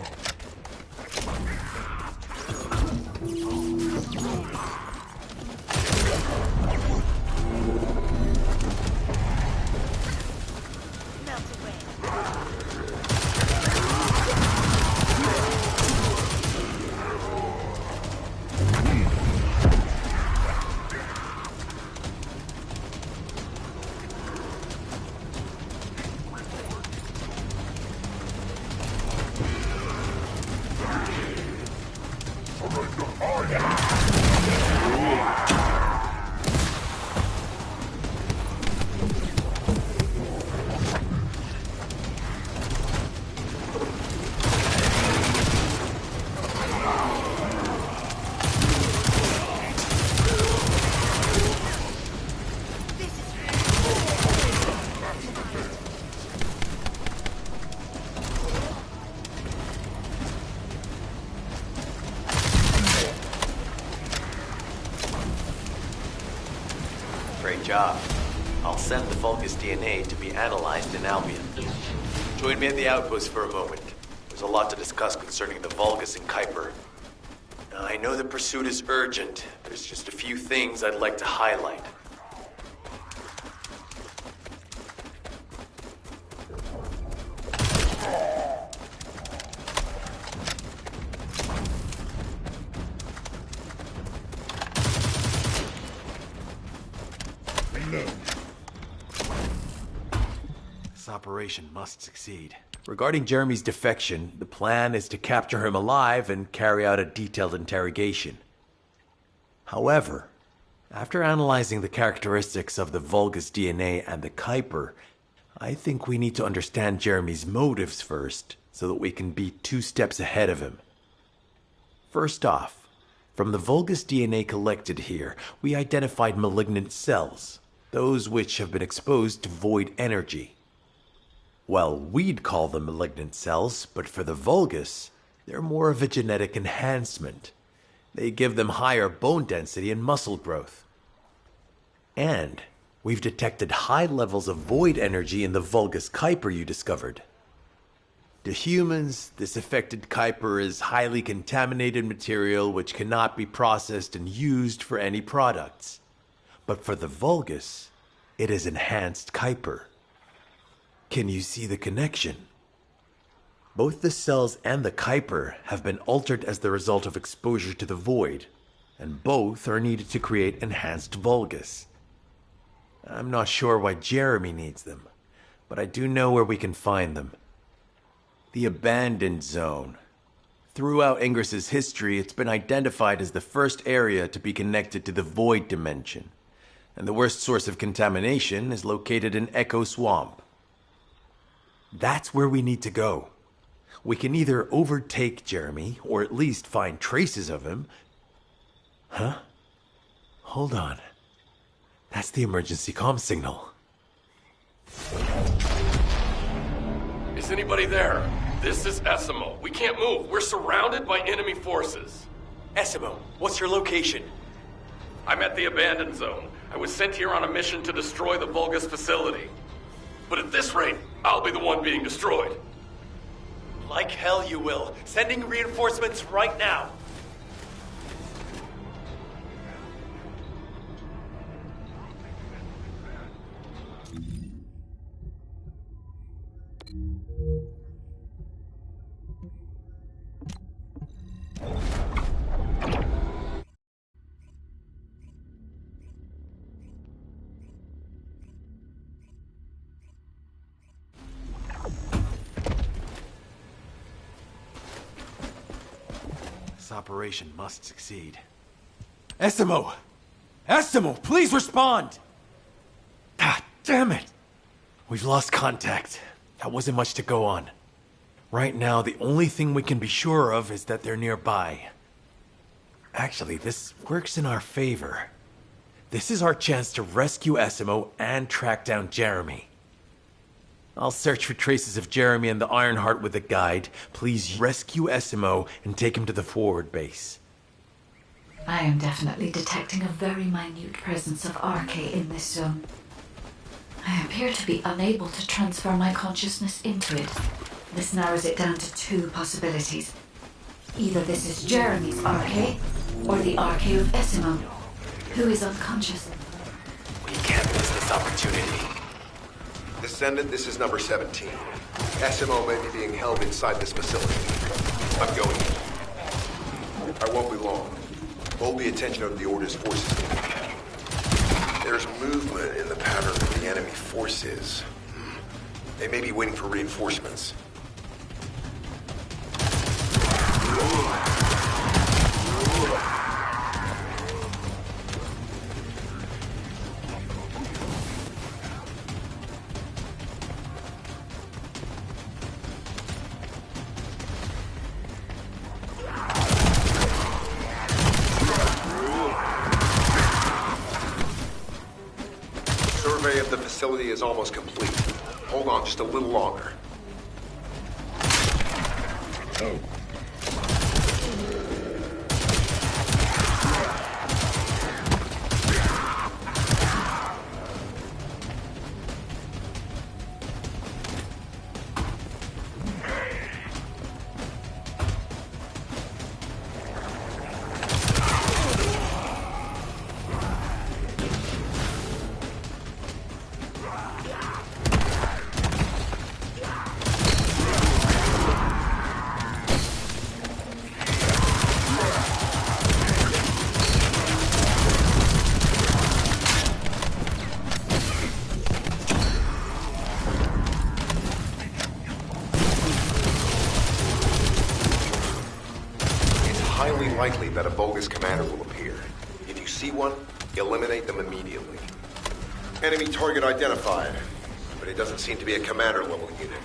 Great job. I'll send the Vulgus DNA to be analyzed in Albion. Join me at the outpost for a moment. There's a lot to discuss concerning the Vulgus and Kuiper. Now, I know the pursuit is urgent. There's just a few things I'd like to highlight. This operation must succeed. Regarding Jeremy's defection, the plan is to capture him alive and carry out a detailed interrogation. However, after analyzing the characteristics of the Vulgus DNA and the Kuiper, I think we need to understand Jeremy's motives first, so that we can be 2 steps ahead of him. First off, from the Vulgus DNA collected here, we identified malignant cells, those which have been exposed to void energy. Well, we'd call them malignant cells, but for the Vulgus, they're more of a genetic enhancement. They give them higher bone density and muscle growth. And we've detected high levels of void energy in the Vulgus Kuiper you discovered. To humans, this affected Kuiper is highly contaminated material which cannot be processed and used for any products. But for the Vulgus, it is enhanced Kuiper. Can you see the connection? Both the cells and the Kuiper have been altered as the result of exposure to the void, and both are needed to create enhanced Vulgus. I'm not sure why Jeremy needs them, but I do know where we can find them. The Abandoned Zone. Throughout Ingris's history, it's been identified as the first area to be connected to the Void Dimension, and the worst source of contamination is located in Echo Swamp. That's where we need to go. We can either overtake Jeremy, or at least find traces of him. Huh? Hold on. That's the emergency comm signal. Is anybody there? This is Essimo. We can't move. We're surrounded by enemy forces. Essimo, what's your location? I'm at the Abandoned Zone. I was sent here on a mission to destroy the Vulgus facility. But at this rate, I'll be the one being destroyed. Like hell you will. Sending reinforcements right now. This operation must succeed. Essimo! Essimo, please respond! Ah, damn it! We've lost contact. That wasn't much to go on. Right now, the only thing we can be sure of is that they're nearby. Actually, this works in our favor. This is our chance to rescue Essimo and track down Jeremy. I'll search for traces of Jeremy and the Ironheart with a guide. Please rescue Essimo and take him to the forward base. I am definitely detecting a very minute presence of RK in this zone. I appear to be unable to transfer my consciousness into it. This narrows it down to 2 possibilities. Either this is Jeremy's RK, or the RK of Essimo, who is unconscious. We can't miss this opportunity. Decedent, this is number 17. Essimo may be being held inside this facility. I'm going in. I won't be long. Hold the attention of the Order's forces. There's movement in the pattern of the enemy forces. They may be waiting for reinforcements. Survey of the facility is almost complete. Hold on just a little longer. Oh. that a Vulgus commander will appear. If you see one, eliminate them immediately. Enemy target identified, but it doesn't seem to be a commander-level unit.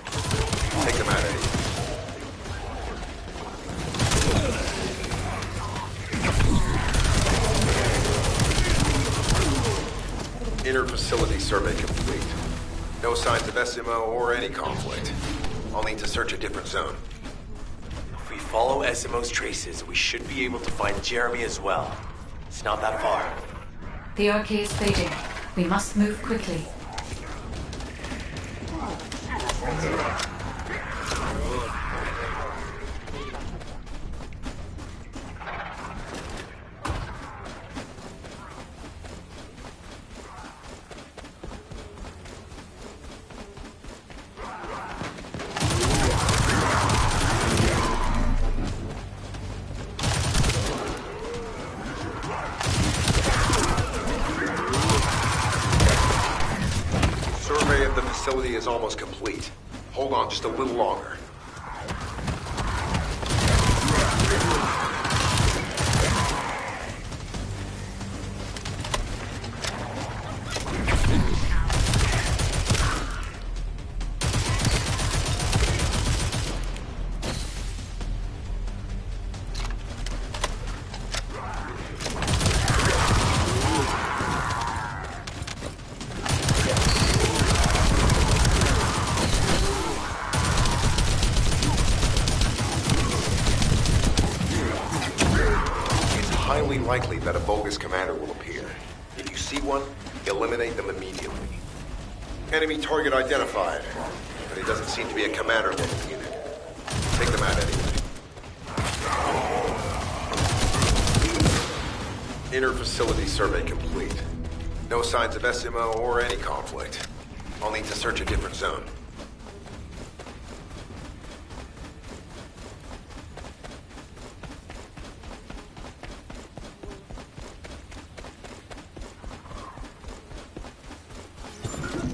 Take them out, Eddie. Inner facility survey complete. No signs of SMO or any conflict. I'll need to search a different zone. If we follow SMO's traces, we should be able to find Jeremy as well. It's not that far. The RK is fading. We must move quickly. Survey of the facility is almost complete. Hold on just a little longer. Highly likely that a Vulgus commander will appear. If you see one, eliminate them immediately. Enemy target identified, but it doesn't seem to be a commander-level unit. Take them out anyway. Inner facility survey complete. No signs of SMO or any conflict. I'll need to search a different zone.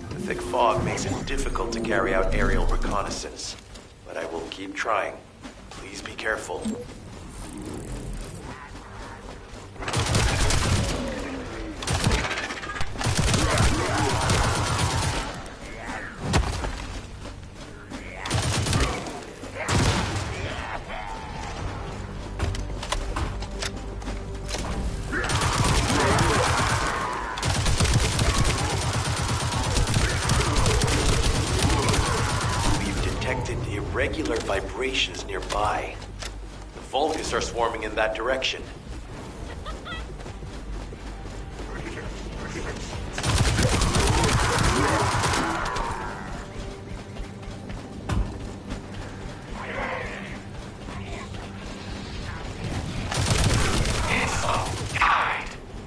The thick fog makes it difficult to carry out aerial reconnaissance, but I will keep trying. Please be careful. Irregular vibrations nearby. The Vulgus are swarming in that direction.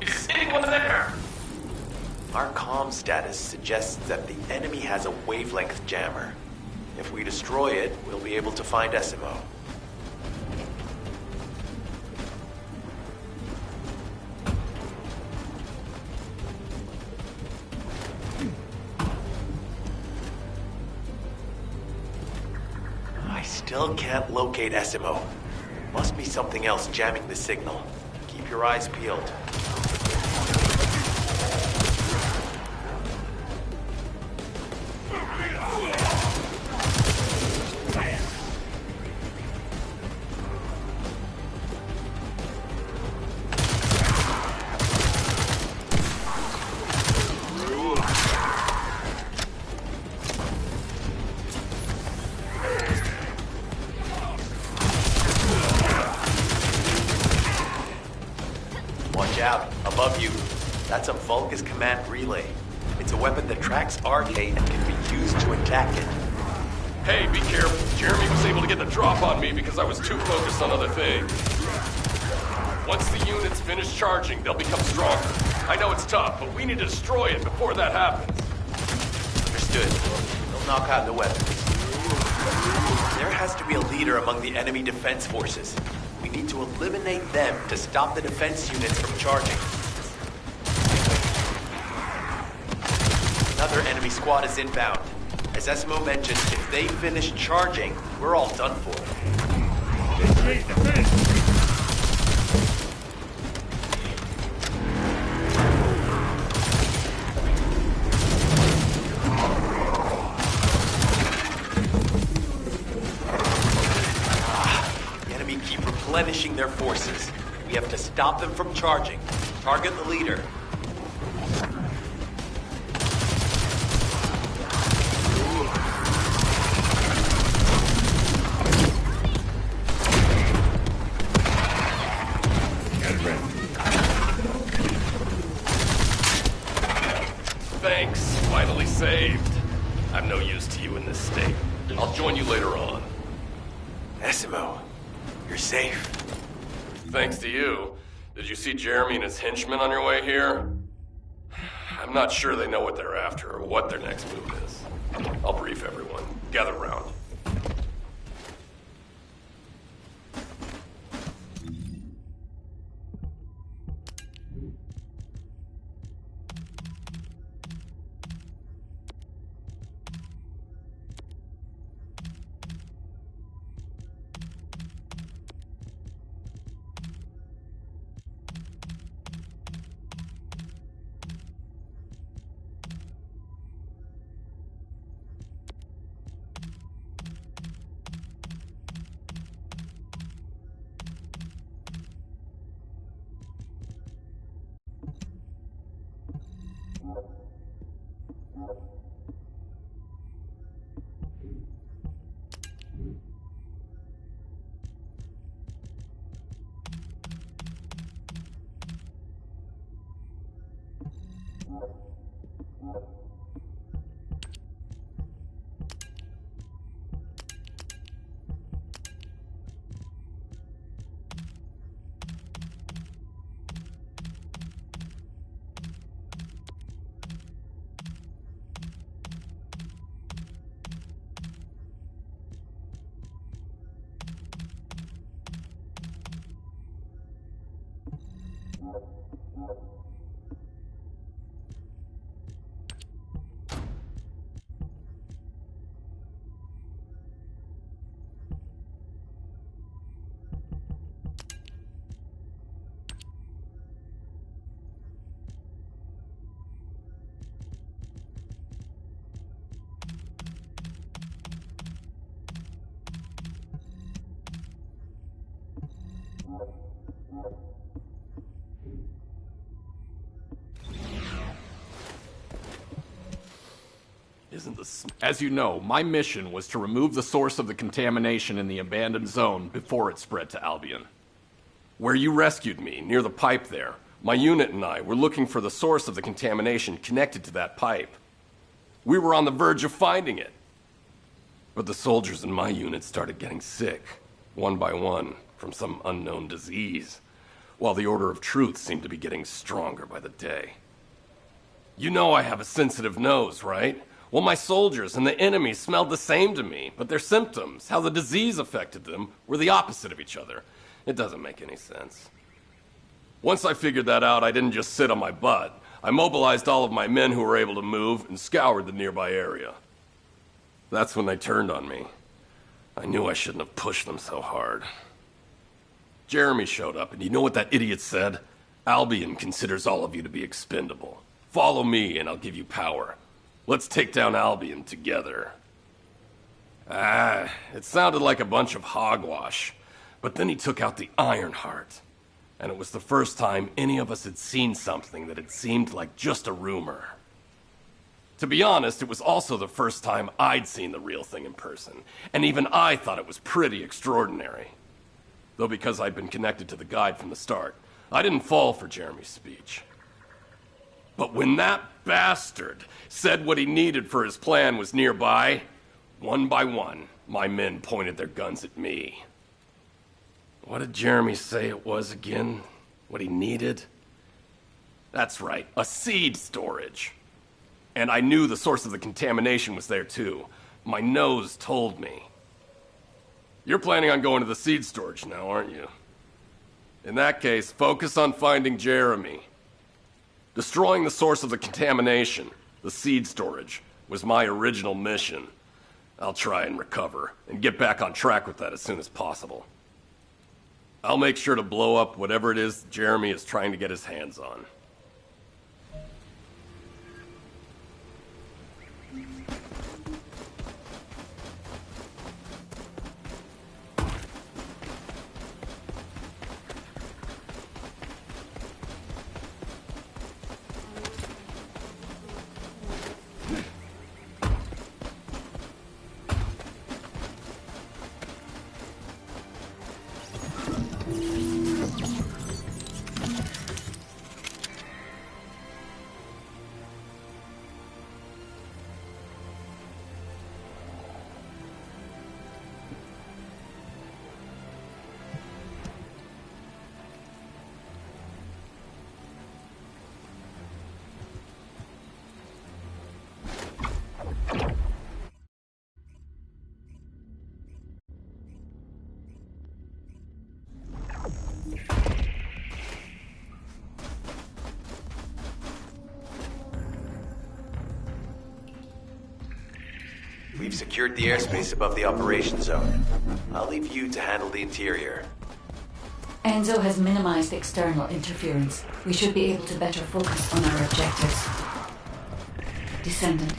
Is anyone there? Our comm status suggests that the enemy has a wavelength jammer. If we destroy it, we'll be able to find SMO. I still can't locate SMO. Must be something else jamming the signal. Keep your eyes peeled. Watch out, above you. That's a Vulgus command relay. It's a weapon that tracks RK and can be used to attack it. Hey, be careful. Jeremy was able to get the drop on me because I was too focused on other things. Once the units finish charging, they'll become stronger. I know it's tough, but we need to destroy it before that happens. Understood. They'll knock out the weapons. There has to be a leader among the enemy defense forces. We need to eliminate them to stop the defense units from charging. Another enemy squad is inbound. As SMO mentioned, if they finish charging, we're all done for. forces. We have to stop them from charging. Target the leader. Thanks. Finally saved. I'm no use to you in this state. I'll join you later on. Asimo, you're safe. Thanks to you. Did you see Jeremy and his henchmen on your way here? I'm not sure they know what they're after or what their next move is. I'll brief everyone. Gather round. As you know, my mission was to remove the source of the contamination in the abandoned zone before it spread to Albion. Where you rescued me, near the pipe there, my unit and I were looking for the source of the contamination connected to that pipe. We were on the verge of finding it. But the soldiers in my unit started getting sick, one by one, from some unknown disease, while the Order of Truth seemed to be getting stronger by the day. You know I have a sensitive nose, right? Well, my soldiers and the enemy smelled the same to me, but their symptoms, how the disease affected them, were the opposite of each other. It doesn't make any sense. Once I figured that out, I didn't just sit on my butt. I mobilized all of my men who were able to move and scoured the nearby area. That's when they turned on me. I knew I shouldn't have pushed them so hard. Jeremy showed up, and you know what that idiot said? Albion considers all of you to be expendable. Follow me, and I'll give you power. Let's take down Albion together. It sounded like a bunch of hogwash. But then he took out the Ironheart. And it was the first time any of us had seen something that had seemed like just a rumor. To be honest, it was also the first time I'd seen the real thing in person. And even I thought it was pretty extraordinary. Though because I'd been connected to the guide from the start, I didn't fall for Jeremy's speech. But when that bastard said what he needed for his plan was nearby, one by one, my men pointed their guns at me. What did Jeremy say it was again? What he needed? That's right, a seed storage. And I knew the source of the contamination was there too. My nose told me. You're planning on going to the seed storage now, aren't you? In that case, focus on finding Jeremy. Destroying the source of the contamination, the seed storage, was my original mission. I'll try and recover, and get back on track with that as soon as possible. I'll make sure to blow up whatever it is Jeremy is trying to get his hands on. We've secured the airspace above the operation zone. I'll leave you to handle the interior. Enzo has minimized external interference. We should be able to better focus on our objectives. Descendant,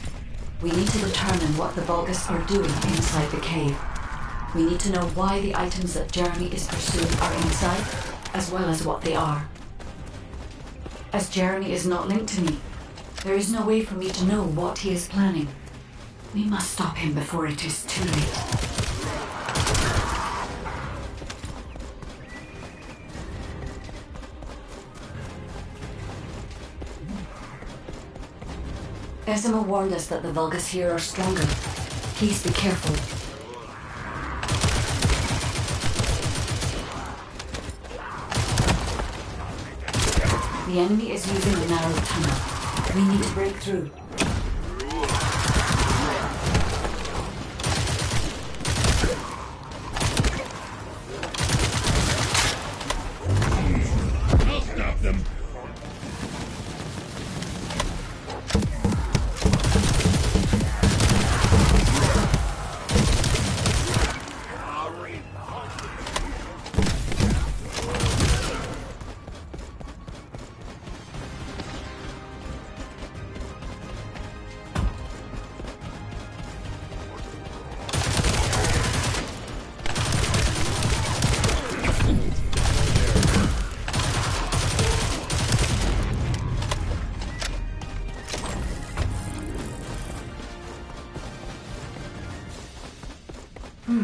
we need to determine what the Vulgus are doing inside the cave. We need to know why the items that Jeremy is pursuing are inside, as well as what they are. As Jeremy is not linked to me, there is no way for me to know what he is planning. We must stop him before it is too late. Esima warned us that the Vulgus here are stronger. Please be careful. The enemy is using the narrow tunnel. We need to break through. I'll stop them.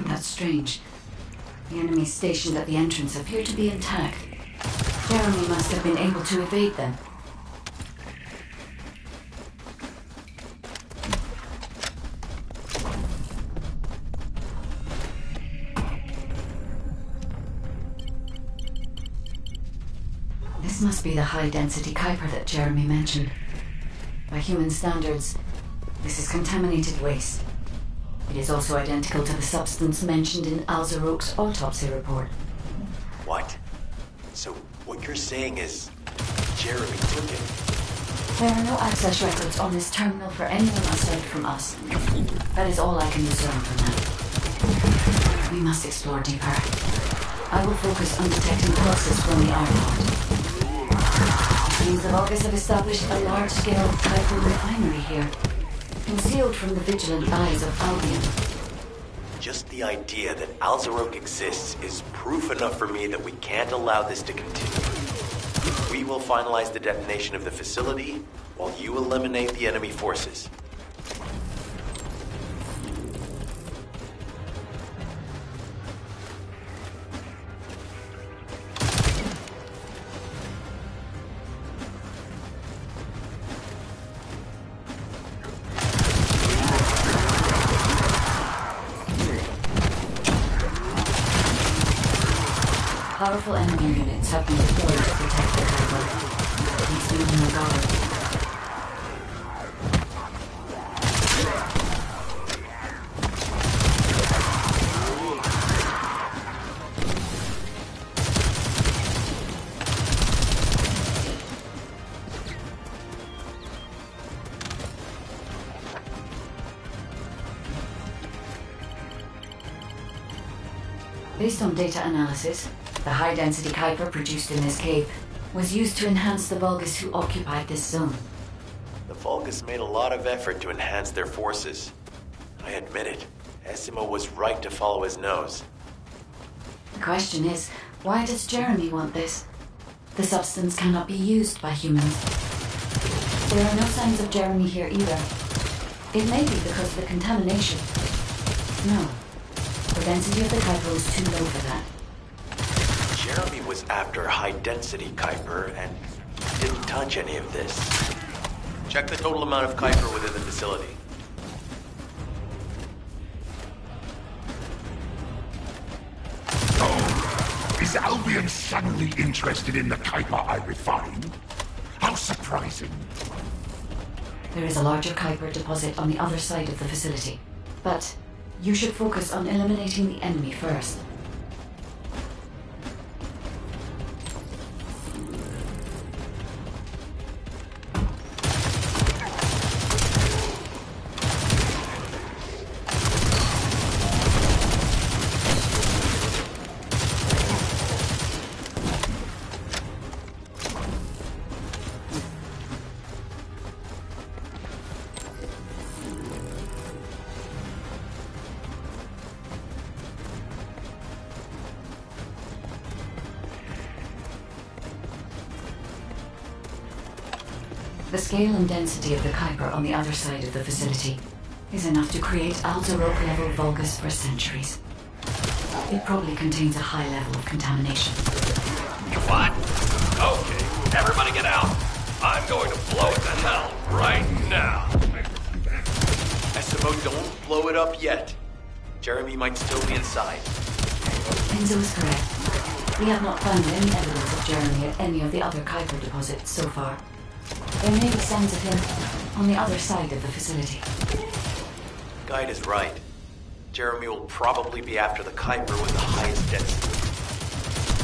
That's strange. The enemies stationed at the entrance appear to be intact. Jeremy must have been able to evade them. This must be the high-density Kuiper that Jeremy mentioned. By human standards, this is contaminated waste. It is also identical to the substance mentioned in Alzarok's autopsy report. What? So, what you're saying is, Jeremy took it? There are no access records on this terminal for anyone aside from us. That is all I can discern from that. We must explore deeper. I will focus on detecting pulses from the Ironheart. It seems the Vulgus have established a large-scale Kuiper refinery here, concealed from the vigilant eyes of Albion. Just the idea that Alzarok exists is proof enough for me that we can't allow this to continue. We will finalize the detonation of the facility, while you eliminate the enemy forces. Powerful enemy units have been deployed to protect the Kuiper. Please be on your guard. Based on data analysis, the high-density Kuiper produced in this cave was used to enhance the Vulgus who occupied this zone. The Vulgus made a lot of effort to enhance their forces. I admit it. Esima was right to follow his nose. The question is, why does Jeremy want this? The substance cannot be used by humans. There are no signs of Jeremy here either. It may be because of the contamination. No. The density of the Kuiper was too low for that. Jeremy was after high-density Kuiper and didn't touch any of this. Check the total amount of Kuiper within the facility. Oh, is Albion suddenly interested in the Kuiper I refined? How surprising. There is a larger Kuiper deposit on the other side of the facility. But you should focus on eliminating the enemy first. The scale and density of the Kuiper on the other side of the facility is enough to create Alzarok-level Vulgus for centuries. It probably contains a high level of contamination. What? Okay, everybody get out. I'm going to blow it to hell right now. SMO, don't blow it up yet. Jeremy might still be inside. Enzo is correct. We have not found any evidence of Jeremy at any of the other Kuiper deposits so far. There may be signs of him on the other side of the facility. Guide is right. Jeremy will probably be after the Kuiper with the highest density.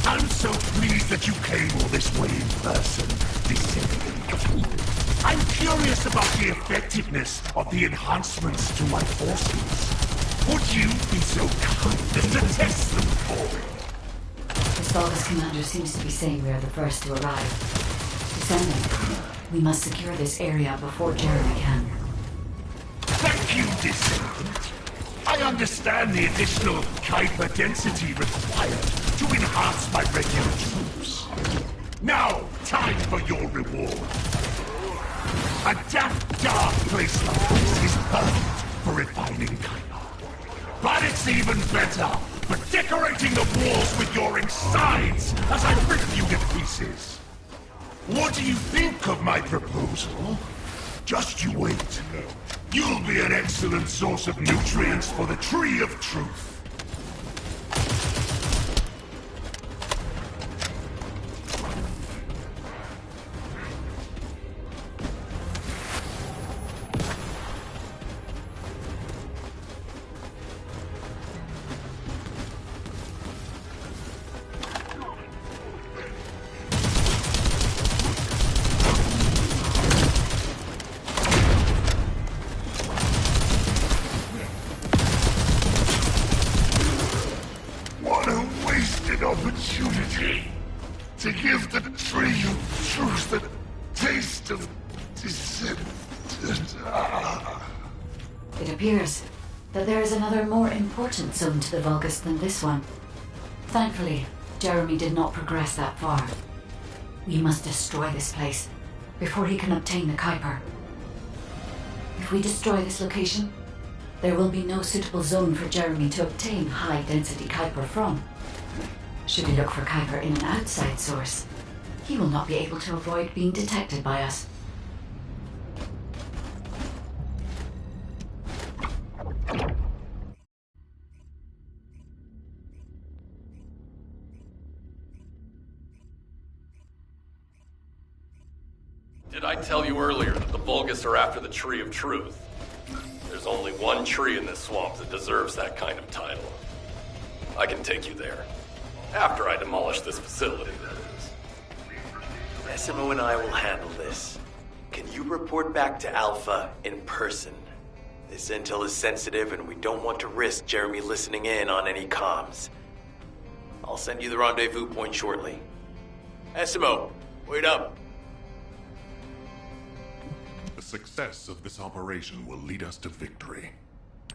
I'm so pleased that you came all this way in person, Decedent. I'm curious about the effectiveness of the enhancements to my forces. Would you be so kind as to test them for me? The Vulgus commander seems to be saying we are the first to arrive. Descending. We must secure this area before Jeremy can. Thank you, Decedent. I understand the additional Kuiper density required to enhance my regular troops. Now, time for your reward. A damp, dark place like this is perfect for refining Kuiper. But it's even better for decorating the walls with your insides as I rip you to pieces. What do you think of my proposal? Just you wait. You'll be an excellent source of nutrients for the Tree of Truth. Opportunity to give the Tree of Truth the taste of Decedent. It appears that there is another more important zone to the Vulgus than this one. Thankfully, Jeremy did not progress that far. We must destroy this place before he can obtain the Kuiper. If we destroy this location, there will be no suitable zone for Jeremy to obtain high-density Kuiper from. Should we look for Kuiper in an outside source, he will not be able to avoid being detected by us. Did I tell you earlier that the Vulgus are after the Tree of Truth? There's only one tree in this swamp that deserves that kind of title. I can take you there. After I demolish this facility, that is. SMO and I will handle this. Can you report back to Alpha in person? This intel is sensitive and we don't want to risk Jeremy listening in on any comms. I'll send you the rendezvous point shortly. SMO, wait up. The success of this operation will lead us to victory.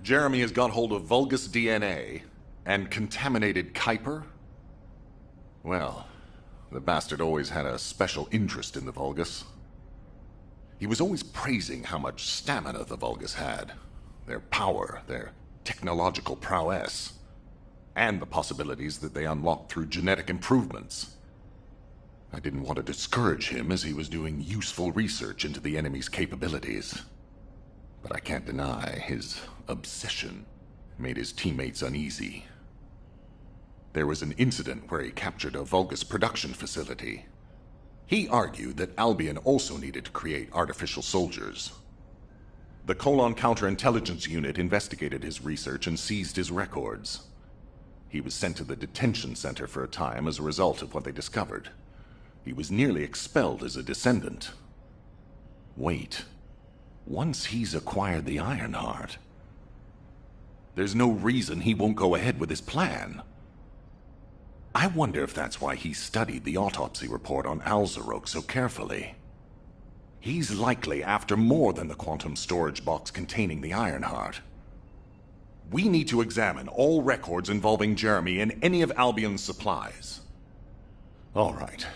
Jeremy has got hold of Vulgus DNA and contaminated Kuiper? Well, the bastard always had a special interest in the Vulgus. He was always praising how much stamina the Vulgus had, their power, their technological prowess, and the possibilities that they unlocked through genetic improvements. I didn't want to discourage him as he was doing useful research into the enemy's capabilities. But I can't deny his obsession made his teammates uneasy. There was an incident where he captured a Vulgus production facility. He argued that Albion also needed to create artificial soldiers. The Colon Counterintelligence Unit investigated his research and seized his records. He was sent to the detention center for a time as a result of what they discovered. He was nearly expelled as a descendant. Wait. Once he's acquired the Ironheart, there's no reason he won't go ahead with his plan. I wonder if that's why he studied the autopsy report on Alzarok so carefully. He's likely after more than the quantum storage box containing the Ironheart. We need to examine all records involving Jeremy and any of Albion's supplies. All right.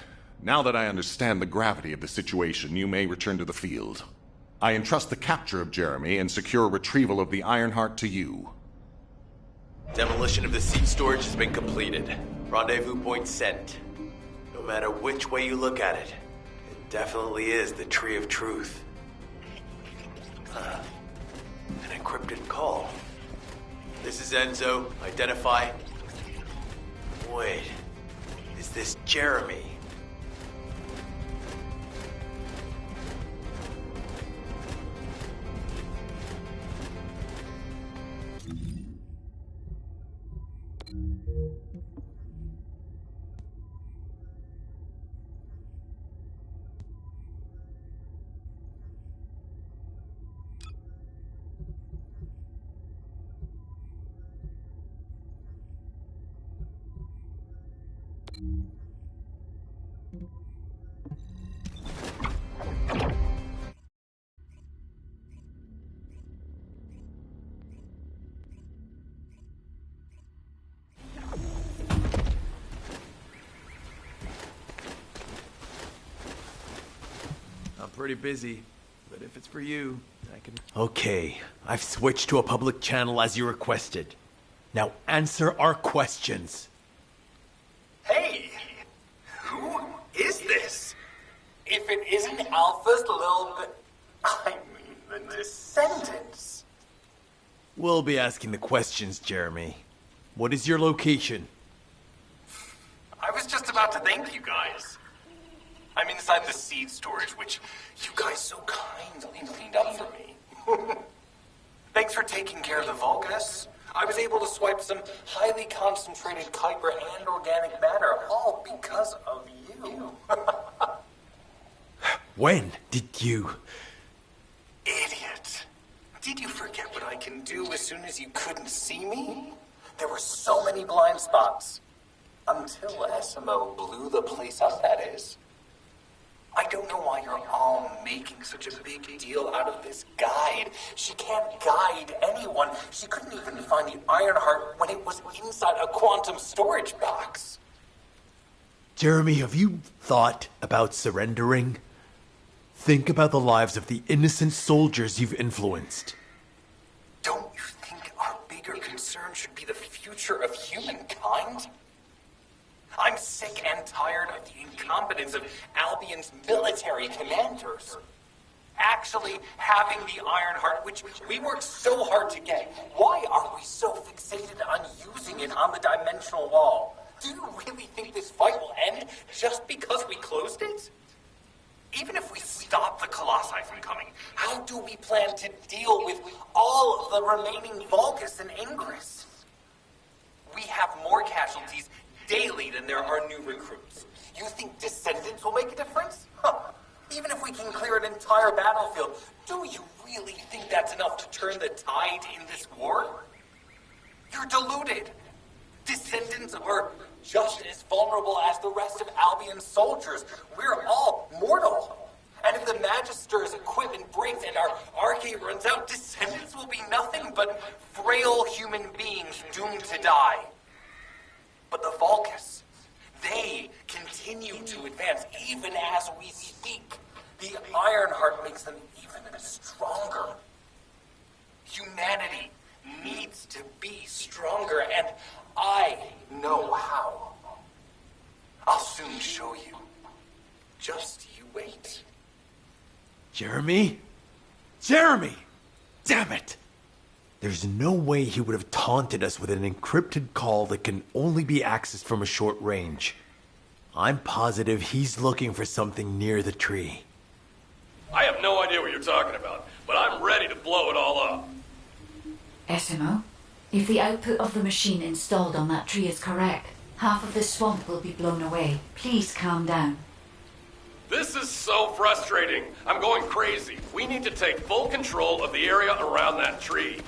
Now that I understand the gravity of the situation, you may return to the field. I entrust the capture of Jeremy and secure retrieval of the Ironheart to you. Demolition of the seed storage has been completed. Rendezvous point set. No matter which way you look at it, it definitely is the Tree of Truth. An encrypted call. This is Enzo. Identify. Wait. Is this Jeremy? I'm pretty busy, but if it's for you, I can... Okay, I've switched to a public channel as you requested. Now answer our questions. Hey! Who is this? If it isn't Alpha's little bit... I mean, the Descendants. We'll be asking the questions, Jeremy. What is your location? I was just about to thank you guys. I'm inside the seed storage, which you guys so kindly cleaned up for me. Thanks for taking care of the Vulgus. I was able to swipe some highly concentrated Kuiper and organic matter, all because of you. When did you... Idiot. Did you forget what I can do as soon as you couldn't see me? There were so many blind spots. Until SMO blew the place up, that is. I don't know why you're all making such a big deal out of this guide. She can't guide anyone. She couldn't even find the Ironheart when it was inside a quantum storage box. Jeremy, have you thought about surrendering? Think about the lives of the innocent soldiers you've influenced. Don't you think our bigger concern should be the future of humankind? I'm sick and tired of the incompetence of Albion's military commanders. Actually having the Ironheart, which we worked so hard to get, why are we so fixated on using it on the dimensional wall? Do you really think this fight will end just because we closed it? Even if we stop the Colossi from coming, how do we plan to deal with all of the remaining Vulgus and Ingress? We have more casualties daily than there are new recruits. You think Descendants will make a difference? Huh. Even if we can clear an entire battlefield, do you really think that's enough to turn the tide in this war? You're deluded. Descendants are just as vulnerable as the rest of Albion's soldiers. We're all mortal. And if the Magister's equipment breaks and our arcade runs out, Descendants will be nothing but frail human beings doomed to die. But the Vulgus, they continue to advance even as we speak. The Ironheart makes them even stronger. Humanity needs to be stronger, and I know how. I'll soon show you. Just you wait. Jeremy? Jeremy! Damn it! There's no way he would have taunted us with an encrypted call that can only be accessed from a short range. I'm positive he's looking for something near the tree. I have no idea what you're talking about, but I'm ready to blow it all up. SMO, if the output of the machine installed on that tree is correct, half of the swamp will be blown away. Please calm down. This is so frustrating. I'm going crazy. We need to take full control of the area around that tree.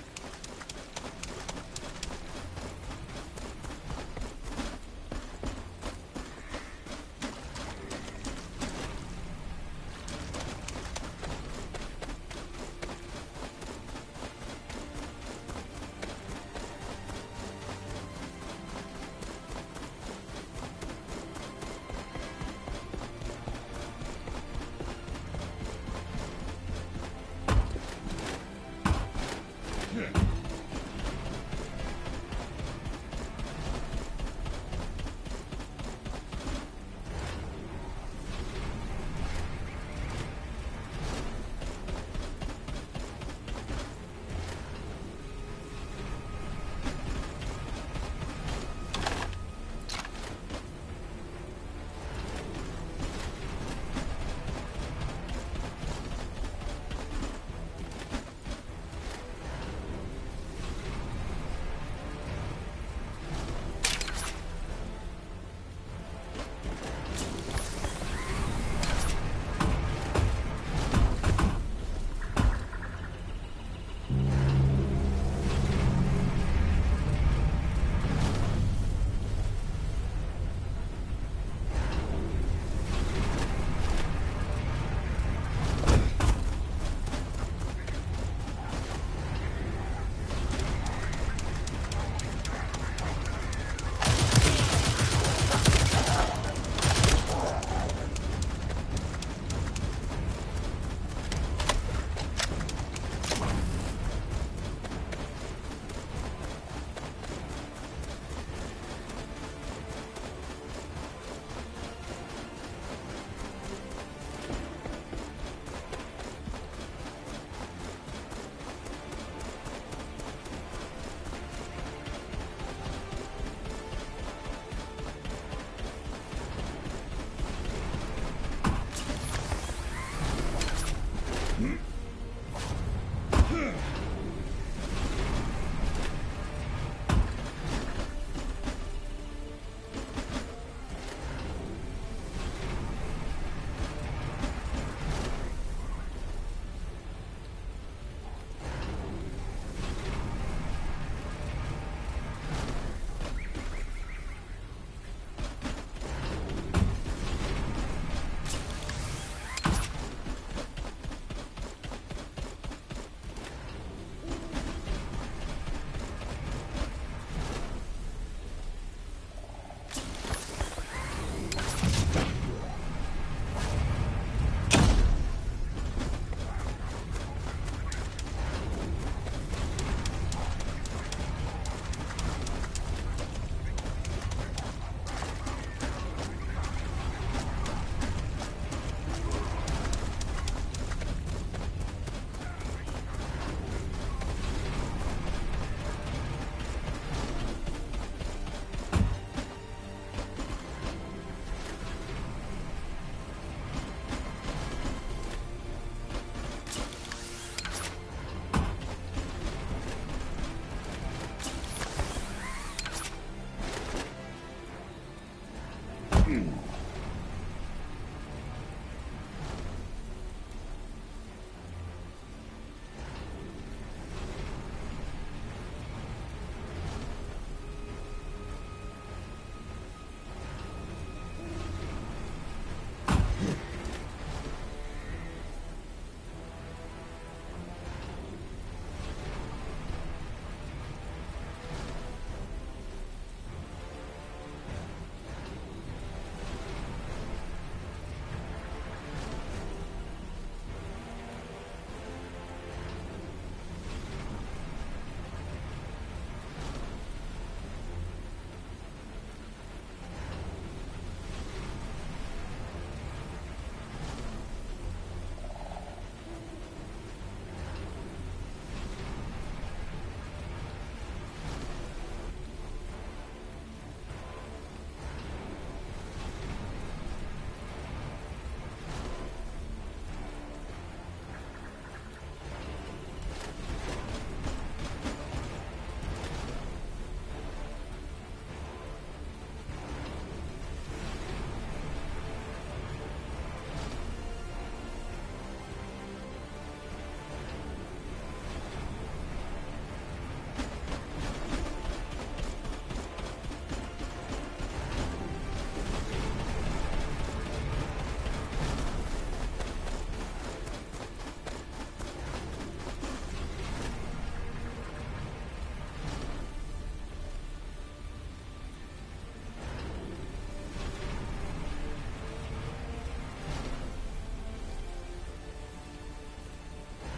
Hmm?